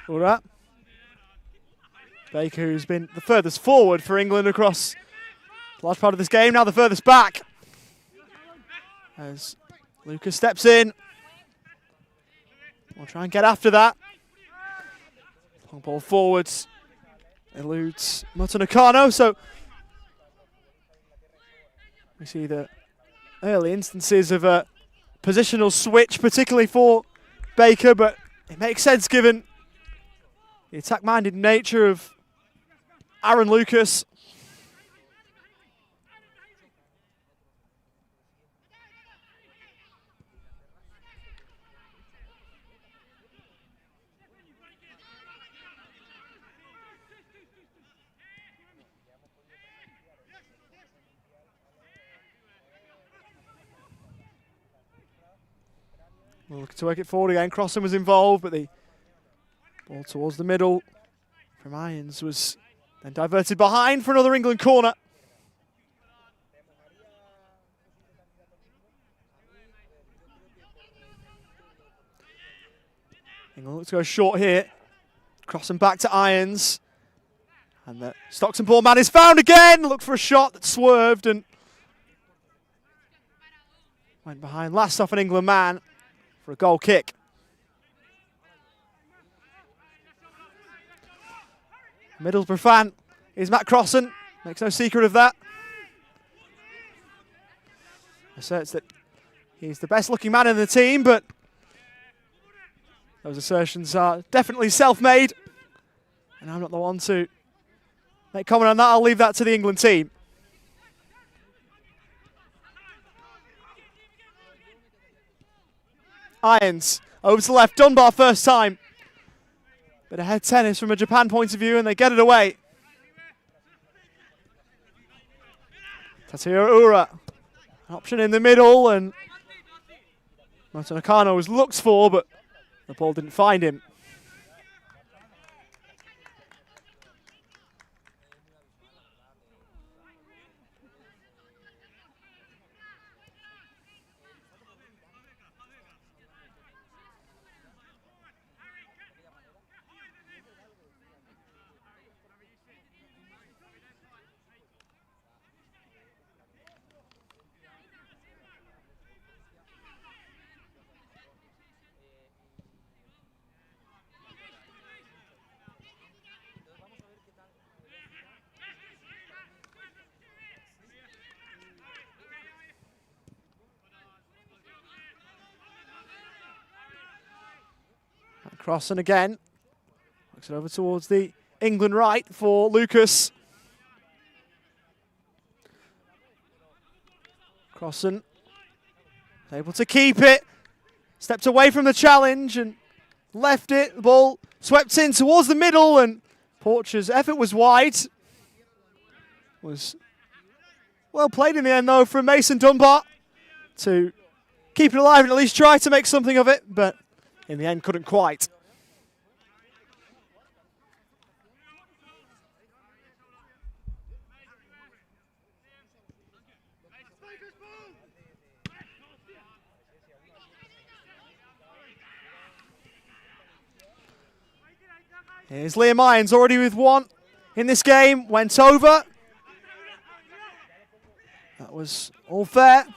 Ura. Baker, who's been the furthest forward for England across a large part of this game, now the furthest back. As Lucas steps in. We'll try and get after that. Long ball forwards. Eludes Motonakano, so we see the early instances of a positional switch, particularly for Baker, but it makes sense given the attack-minded nature of Aaron Lucas. We'll look to work it forward again. Crossan was involved, but the ball towards the middle from Irons was then diverted behind for another England corner. England looks to go short here. Crossan back to Irons. And the Stockton ball man is found again. Looked for a shot that swerved and went behind. Last off an England man for a goal kick. Middlesbrough fan is Matt Crossan. Makes no secret of that. Asserts that he's the best looking man in the team, but those assertions are definitely self-made. And I'm not the one to make comment on that. I'll leave that to the England team. Irons over to the left. Dunbar first time. Bit of head tennis from a Japan point of view, and they get it away. Tatsuya Ura. An option in the middle, and Motonakano was looked for, but the ball didn't find him. Crossan again. Looks it over towards the England right for Lucas. Crossan able to keep it. Stepped away from the challenge and left it. The ball swept in towards the middle, and Porcher's effort was wide. Was well played in the end though from Mason Dunbar to keep it alive and at least try to make something of it, but in the end couldn't quite. Here's Liam Irons already with one in this game. Went over. That was all fair.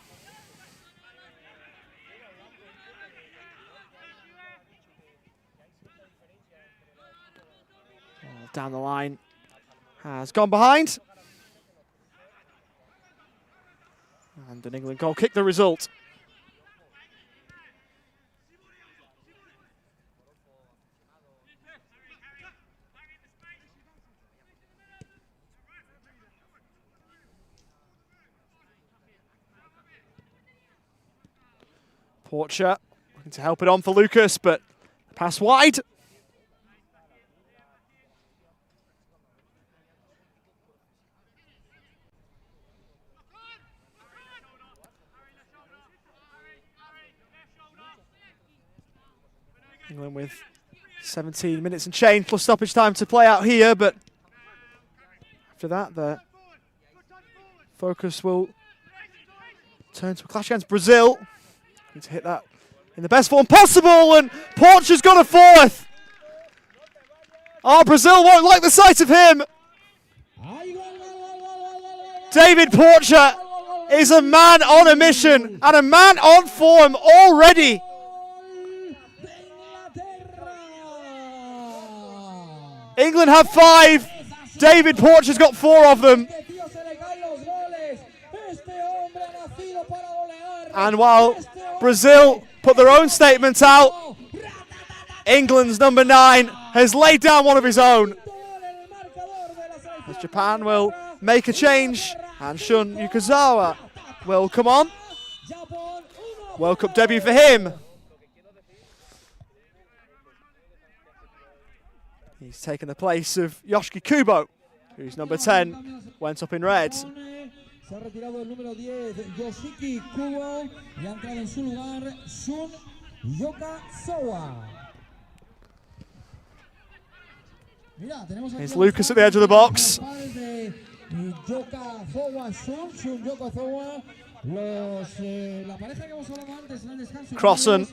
Down the line. Has gone behind. And an England goal kick the result. Porcher looking to help it on for Lucas, but pass wide. England with 17 minutes and change plus stoppage time to play out here, but after that, the focus will turn to a clash against Brazil. Need to hit that in the best form possible, and Porcher's got a fourth. Oh, Brazil won't like the sight of him. David Porcher is a man on a mission and a man on form already. England have 5. David Porcher's got 4 of them. And while Brazil put their own statements out, England's number 9 has laid down one of his own. As Japan will make a change and Shun Yukazawa will come on. World Cup debut for him. He's taken the place of Yoshiki Kubo, who's number 10, went up in red. Se ha retirado el número 10, Yoshiki Kubo, y ha entrado en su lugar Shun Yukazawa. Here's Lucas at the edge of the box. Crossan.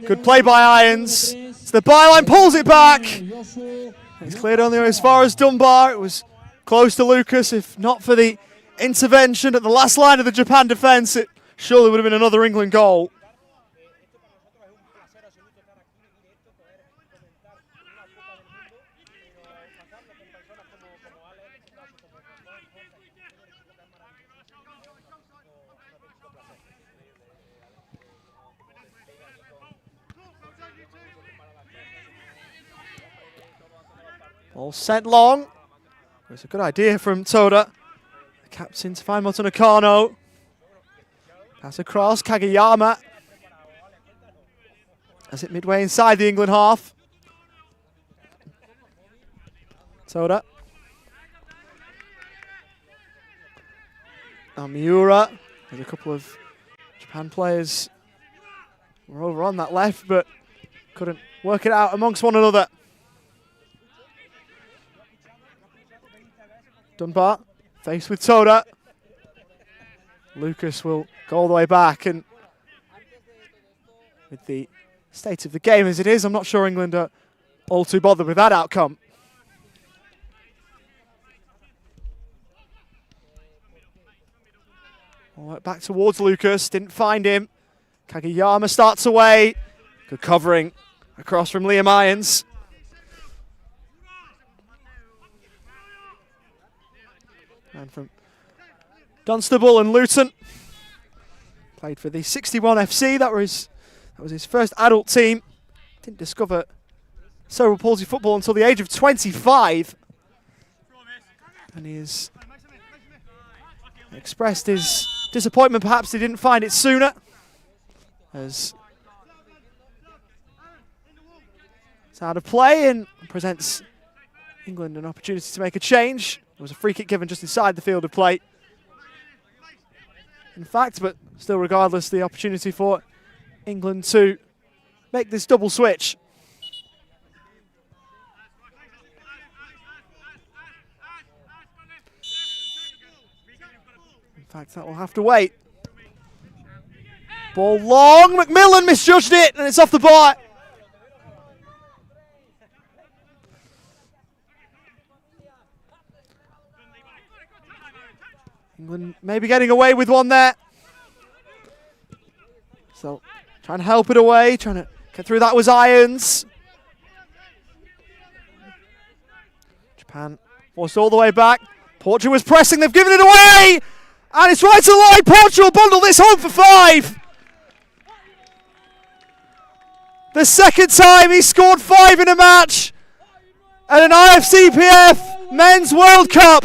Good play by Irons. So the byline pulls it back. It's cleared only as far as Dunbar. It was close to Lucas. If not for the intervention at the last line of the Japan defence, it surely would have been another England goal. Ball sent long. It was a good idea from Toda, the captain, to find Moto Nakano. Pass across, Kageyama. As it midway inside the England half. Toda. Miura. There's a couple of Japan players were over on that left, but couldn't work it out amongst one another. Dunbar, faced with Toda. Lucas will go all the way back, and with the state of the game as it is, I'm not sure England are all too bothered with that outcome. All right, back towards Lucas, didn't find him. Kageyama starts away. Good covering across from Liam Irons. And from Dunstable and Luton. Played for the 61 FC. That was his first adult team. Didn't discover cerebral palsy football until the age of 25. And he has expressed his disappointment. Perhaps he didn't find it sooner. As it's out of play and presents England an opportunity to make a change. There was a free kick given just inside the field of play. In fact, but still regardless, the opportunity for England to make this double switch. In fact, that will have to wait. Ball long, McMillan misjudged it, and it's off the bar. England maybe getting away with one there. So trying to help it away, trying to get through. That was Irons. Japan forced all the way back. Portugal was pressing, they've given it away! And it's right to line. Portugal bundle this home for 5. The second time he scored 5 in a match at an IFCPF Men's World Cup.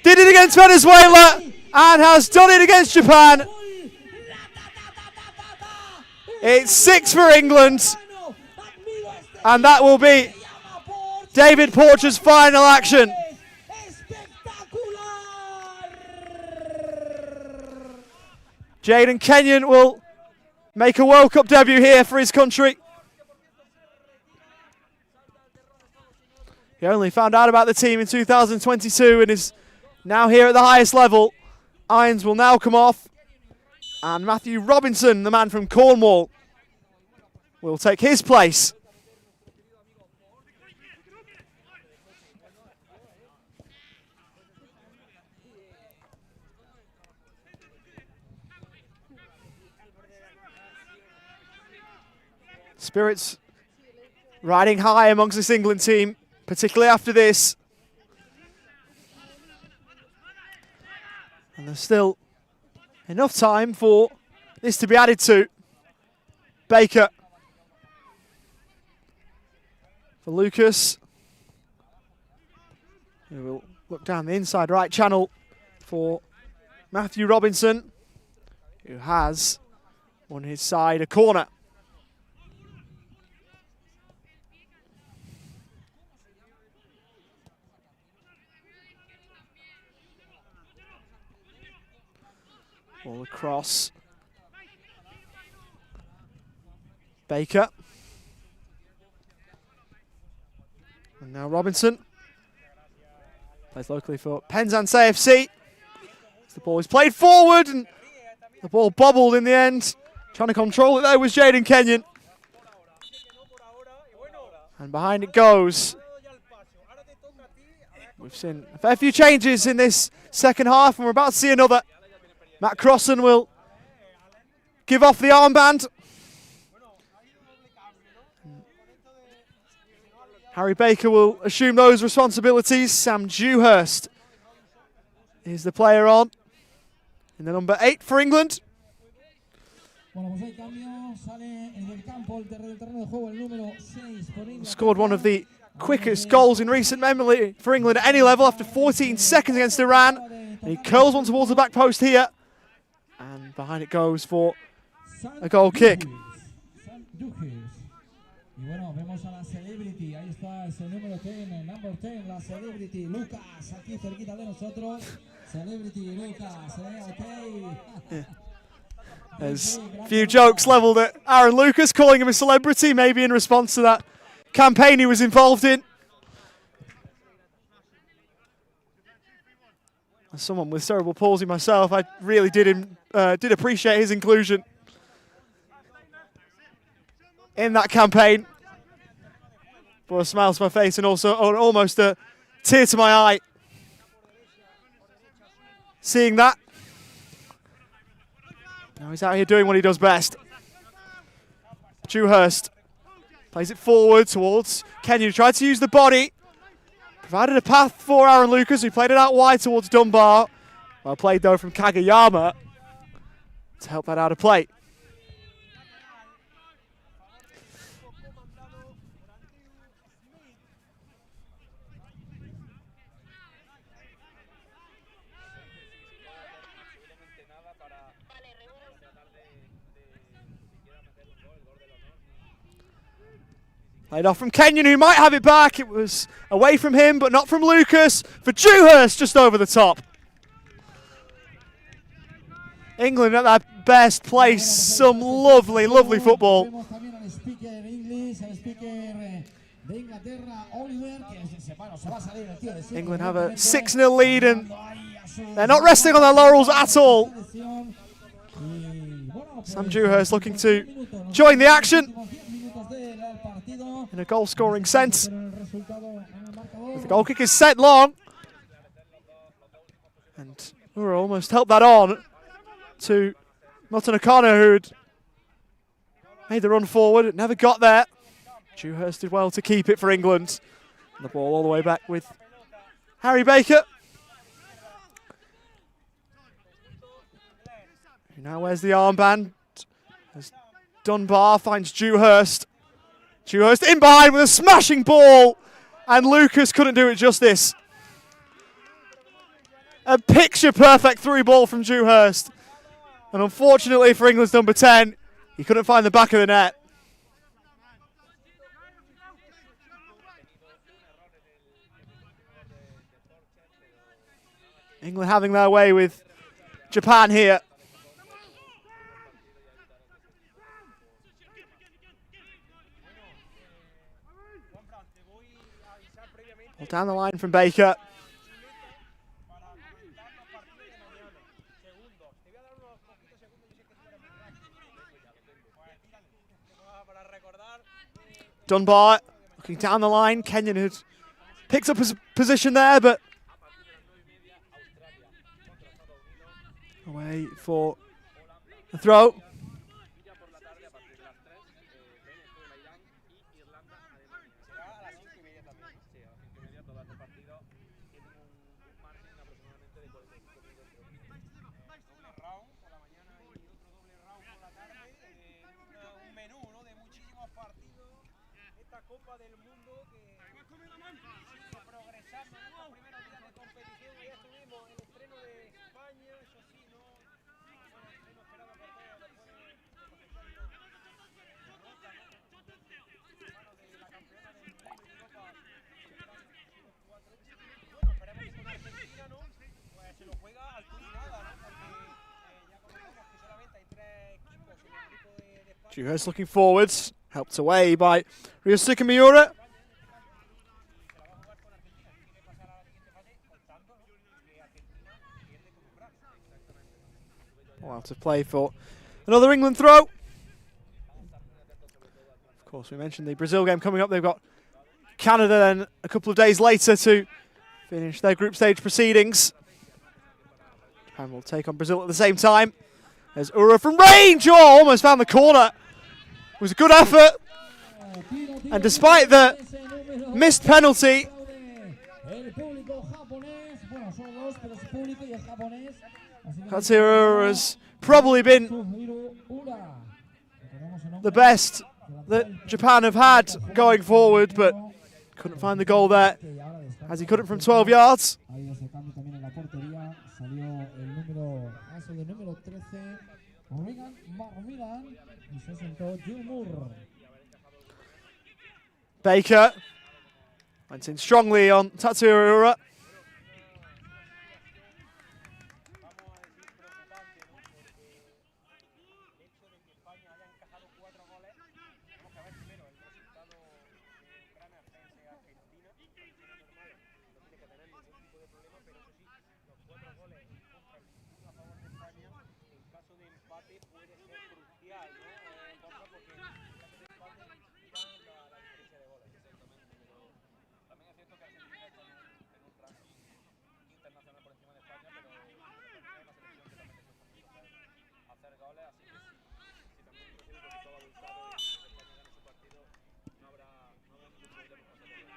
Did it against Venezuela and has done it against Japan. It's 6 for England, and that will be David Porcher's final action. Jaden Kenyon will make a World Cup debut here for his country. He only found out about the team in 2022 and is now here at the highest level. Irons will now come off. And Matthew Robinson, the man from Cornwall, will take his place. Spirits riding high amongst this England team, particularly after this. And there's still enough time for this to be added to. Baker. For Lucas. Who will look down the inside right channel for Matthew Robinson, who has on his side a corner. Ball across. Baker. And now Robinson. Plays locally for Penzance AFC. The ball is played forward and the ball bobbled in the end. Trying to control it there was Jaden Kenyon. And behind it goes. We've seen a fair few changes in this second half and we're about to see another. Matt Crossan will give off the armband. Harry Baker will assume those responsibilities. Sam Dewhurst is the player on in the number 8 for England. Scored one of the quickest goals in recent memory for England at any level after 14 seconds against Iran. And he curls one towards the back post here. And behind it goes for a goal kick. Y bueno, vemos a la celebrity, ahí está ese número 10, number 10, la celebrity, Lucas, aquí cerquita de nosotros. Celebrity, Lucas, okay. There's a few jokes levelled at Aaron Lucas, calling him a celebrity, maybe in response to that campaign he was involved in. As someone with cerebral palsy myself, I really did appreciate his inclusion in that campaign. Brought a smile to my face and also almost a tear to my eye seeing that. Now he's out here doing what he does best. Dewhurst plays it forward towards Kenyon, who tried to use the body. Provided a path for Aaron Lucas, who played it out wide towards Dunbar. Well played though from Kagayama to help that out of play. Played off from Kenyon, who might have it back. It was away from him, but not from Lucas. For Dewhurst, just over the top. England at their best plays some lovely, lovely football. England have a 6-0 lead and they're not resting on their laurels at all. Sam Dewhurst looking to join the action in a goal-scoring sense. The goal kick is set long. And we're almost helped that on to Milton O'Connor, who had made the run forward. It never got there. Dewhurst did well to keep it for England. And the ball all the way back with Harry Baker. Who now wears the armband as Dunbar finds Dewhurst. Dewhurst in behind with a smashing ball, and Lucas couldn't do it justice. A picture-perfect through ball from Dewhurst. And unfortunately for England's number 10, he couldn't find the back of the net. England having their way with Japan here. Ball down the line from Baker. Dunbar looking down the line. Kenyon had picked up his position there, but away for the throw. Copa del Mundo que sigue progresando en estos primeros días de competición. Ya estuvimos en el estreno de España, eso sí, no fue el estreno esperado por todos después de cosechar una derrota, ¿no? Mano de la campeona del mundo y Europa, bueno, esperemos que con Argentina, ¿no? Pues se lo juega al todo y nada, ¿no? Porque ya conocemos que solamente hay 3 equipos en el grupo de España. Juhurst looking forwards, helped away by Ryosuke Miura. Well, to play for another England throw. Of course, we mentioned the Brazil game coming up. They've got Canada then a couple of days later to finish their group stage proceedings. Japan will take on Brazil at the same time. There's Ura from range. Oh, almost found the corner. It was a good effort. And despite the missed penalty, Katsura has probably been the best that Japan have had going forward, but couldn't find the goal there, as he couldn't from 12 yards. Baker went in strongly on Tatsuro Ura.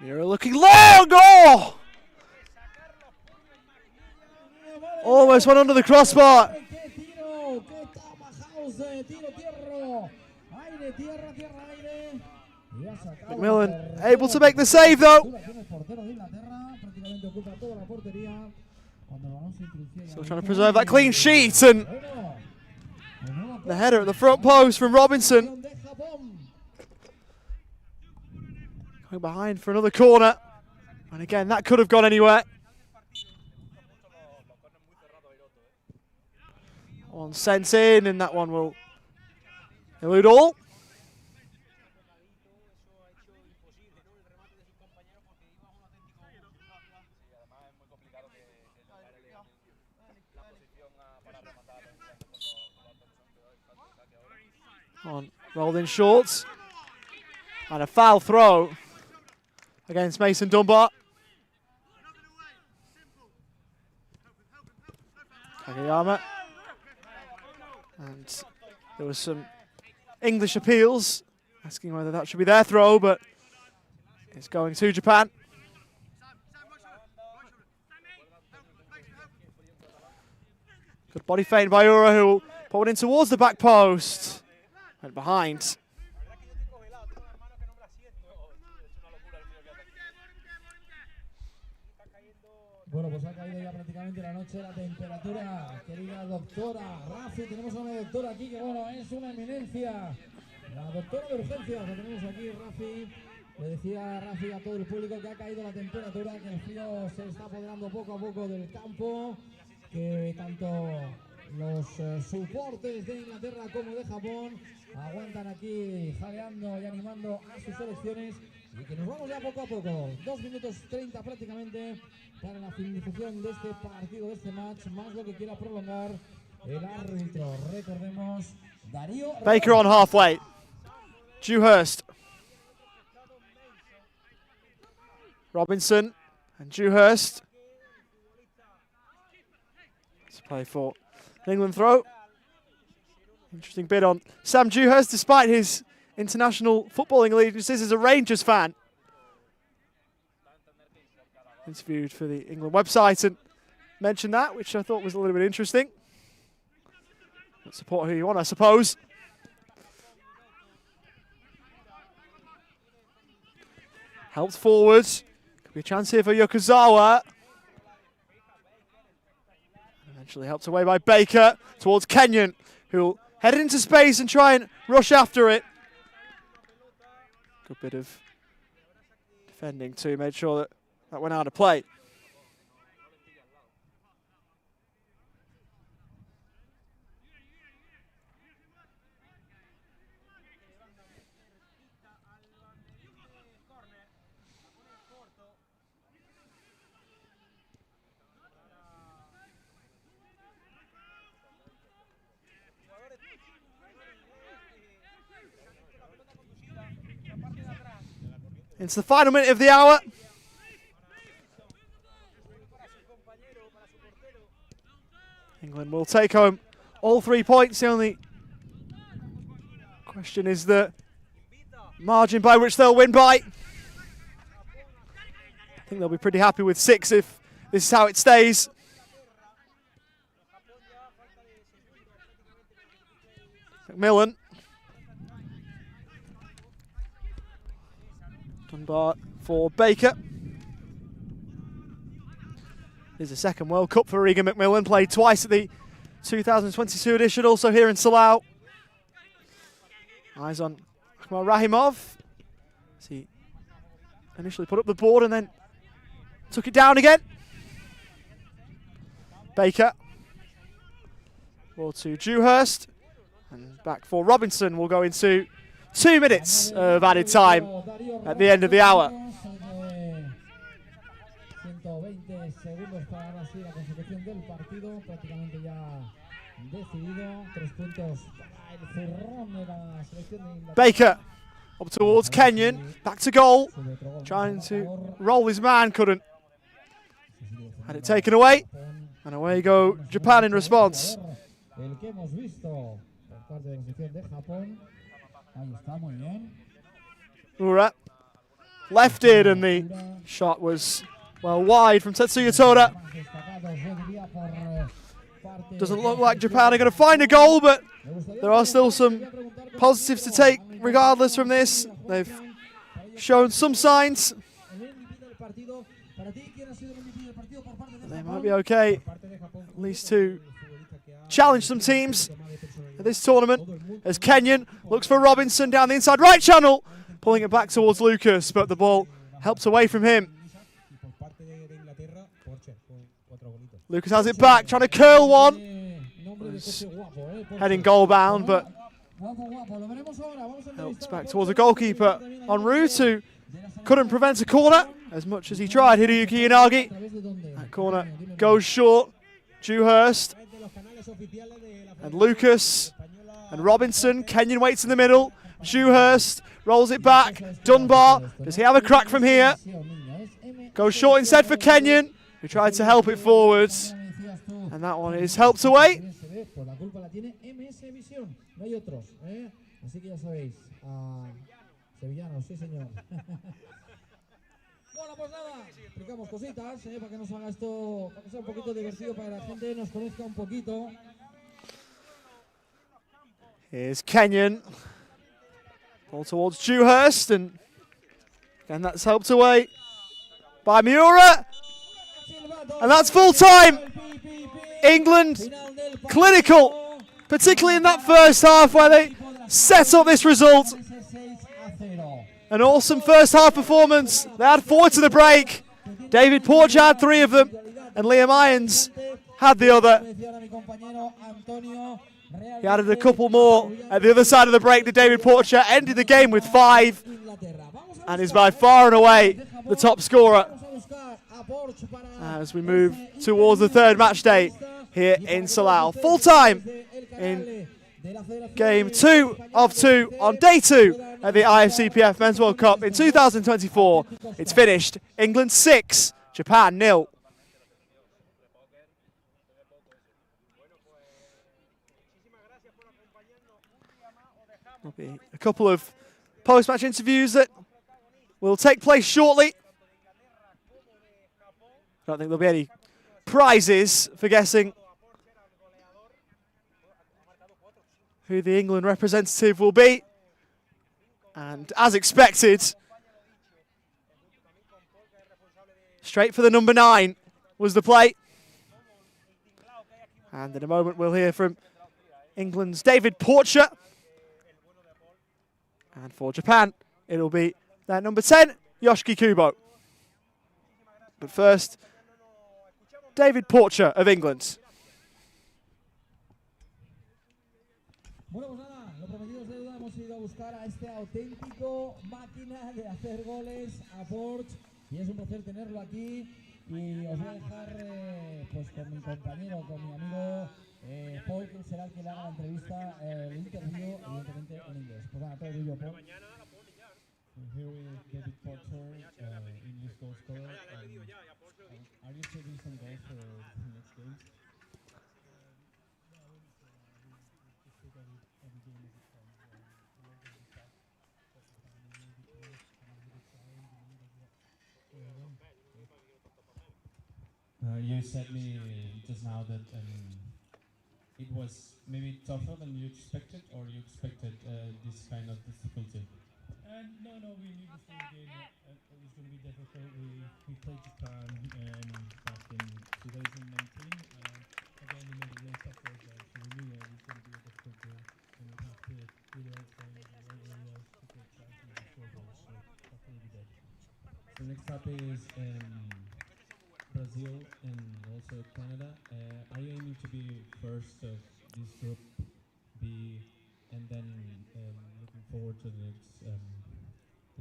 You're looking long. Oh! Almost went under the crossbar. McMillan able to make the save though. Still trying to preserve that clean sheet, and the header at the front post from Robinson. Going behind for another corner. And again, that could have gone anywhere. One sent in, and that one will elude all. On rolled in shorts. And a foul throw against Mason Dunbar. Kageyama. And there was some English appeals asking whether that should be their throw, but it's going to Japan. Good body feint by Ura, who will put it in towards the back post. Went behind. Bueno, pues ha caído ya prácticamente la noche la temperatura, querida doctora Rafi. Tenemos a una doctora aquí que, bueno, es una eminencia. La doctora de urgencias la tenemos aquí, Rafi. Le decía Rafi a todo el público que ha caído la temperatura, que el frío se está apoderando poco a poco del campo, que tanto los soportes de Inglaterra como de Japón aguantan aquí jadeando y animando a sus selecciones, y que nos vamos ya poco a poco. 2 minutos 30 prácticamente para la finalización de este partido, de este match, más lo que quiera prolongar el árbitro. Recordemos, Darío Baker on halfway. Juhurst. Robinson and Juhurst. Let's play for an England throw. Interesting bid on Sam Juhurst, despite his international footballing allegiances as a Rangers fan. Interviewed for the England website, and mention that, which I thought was a little bit interesting. But support who you want, I suppose. Helps forward. Could be a chance here for Yokozawa. Eventually helped away by Baker towards Kenyon, who'll head into space and try and rush after it. Good bit of defending too, made sure that that went out of play. It's the final minute of the hour. England will take home all 3 points. The only question is the margin by which they'll win by. I think they'll be pretty happy with 6 if this is how it stays. McMillan. Dunbar for Baker. There's a second World Cup for Regan McMillan, played twice at the 2022 edition, also here in Salou. Eyes on Akmal Rahimov. As he initially put up the board and then took it down again. Baker. Ball to Dewhurst. And back for Robinson. We'll go into 2 minutes of added time at the end of the hour. 120 segundos para ahora sí la consecución del partido, prácticamente ya decidido. 3 puntos para el zurrón de la selección de Inglaterra. Baker up towards Kenyon, back to goal, trying to roll his man, couldn't. Had it taken away, and away go Japan in response. El que hemos visto por parte de la selección de Japón. Ahí está, muy bien. Ura lefted, and the shot was well wide from Tetsuya Toda. Doesn't look like Japan are going to find a goal, but there are still some positives to take regardless from this. They've shown some signs. They might be okay, at least to challenge some teams at this tournament, as Kenyon looks for Robinson down the inside right channel, pulling it back towards Lucas, but the ball helped away from him. Lucas has it back, trying to curl one. Heading goal bound, but helps back towards the goalkeeper en route, who couldn't prevent a corner as much as he tried. Hideyuki Inagi. That corner goes short. Dewhurst and Lucas and Robinson. Kenyon waits in the middle. Dewhurst rolls it back. Dunbar, does he have a crack from here? Goes short instead for Kenyon, who tried to help it forwards. And that one is helped away. Bueno, pues nada, explicamos cositas, para que nos haga esto, para que sea un poquito divertido, para que la gente nos conozca un poquito. Here's Kenyon. Ball towards Dewhurst, and again that's helped away by Miura. And that's full time. England clinical, particularly in that first half where they set up this result. An awesome first half performance. They had 4 to the break. David Porcher had 3 of them, and Liam Irons had the other. He added a couple more at the other side of the break to David Porcher, ended the game with 5, and is by far and away the top scorer as we move towards the 3rd match day here in Salou. Full time in game 2 of 2 on day 2 at the IFCPF Men's World Cup in 2024. It's finished. England 6, Japan 0. There'll be a couple of post-match interviews that will take place shortly. I don't think there'll be any prizes for guessing who the England representative will be. And as expected, straight for the number 9 was the play. And in a moment we'll hear from England's David Porcher. And for Japan, it'll be their number 10, Yoshiki Kubo. But first, David Porcher of England. Bueno, pues nada, lo prometido es deuda. Hemos ido a buscar a este auténtico máquina de hacer goles a Porch y es un placer tenerlo aquí. Y os voy a dejar pues con mi compañero, con mi amigo Paul, que será el que le haga la entrevista, el interview, evidentemente en inglés. Pues nada, todo tuyo, Paul. Here with David Porcher, English goal scorer. Are you saving some goals for the next games? You said me just now that it was maybe tougher than you expected, or you expected this kind of difficulty? No, we knew before the game that it was going to be difficult. We played Japan back in 2019. Again, we made it really tough for us there, so we knew it was going to be a difficult game. And we'd have to do the right thing in the right areas to take chances and score goals. So that's what we did. So next up is Brazil and also Canada. Are you aiming to be first of this group B, and then looking forward to the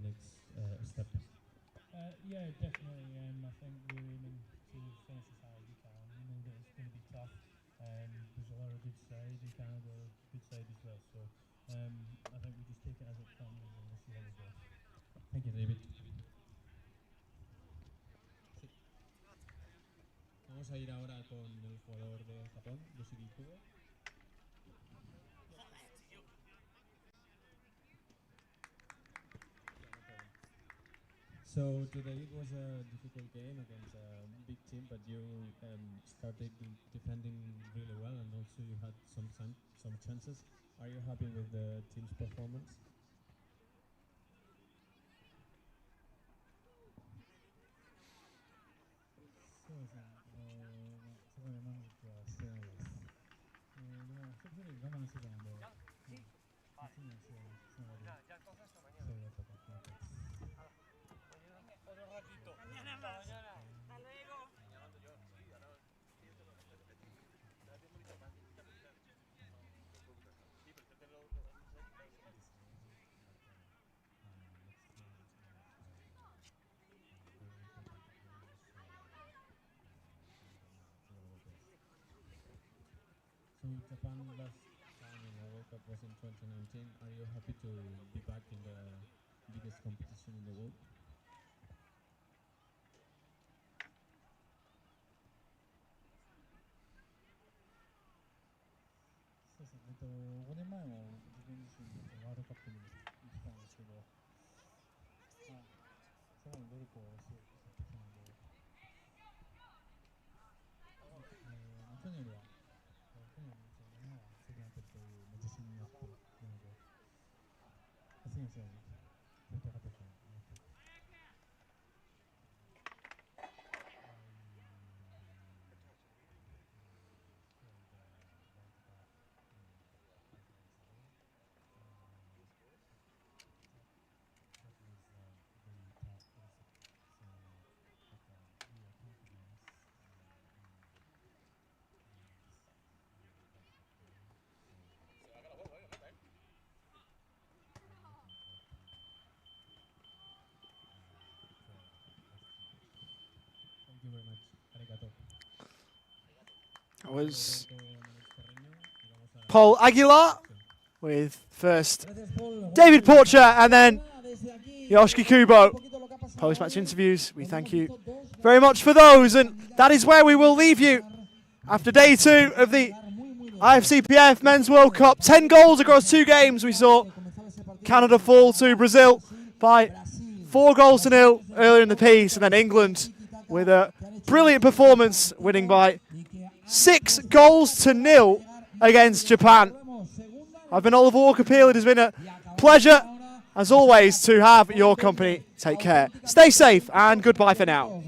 next step? Yeah, definitely. I think we're aiming to finish as high as we can. We know that it's going to be tough. There's a lot of good sides in Canada, good side as well. So I think we just take it as it comes and we'll see how we go. Thank you, David. Vamos a ir ahora con el jugador de Japón, Yoshiki Kubo. So today it was a difficult game against a big team, but you started defending really well, and also you had some chances. Are you happy with the team's performance? So Japan last time in the World Cup was in 2019. Are you happy to be back in the biggest competition in the world? Thank you very much. Arigato. That was Paul Aguilar with first David Porcher and then Yoshiki Kubo. Post-match interviews, we thank you very much for those, and that is where we will leave you after day 2 of the IFCPF Men's World Cup. 10 goals across 2 games. We saw Canada fall to Brazil by 4-0 earlier in the piece, and then England with a brilliant performance, winning by 6-0 against Japan. I've been Oliver Walker-Peel. It has been a pleasure, as always, to have your company. Take care. Stay safe, and goodbye for now.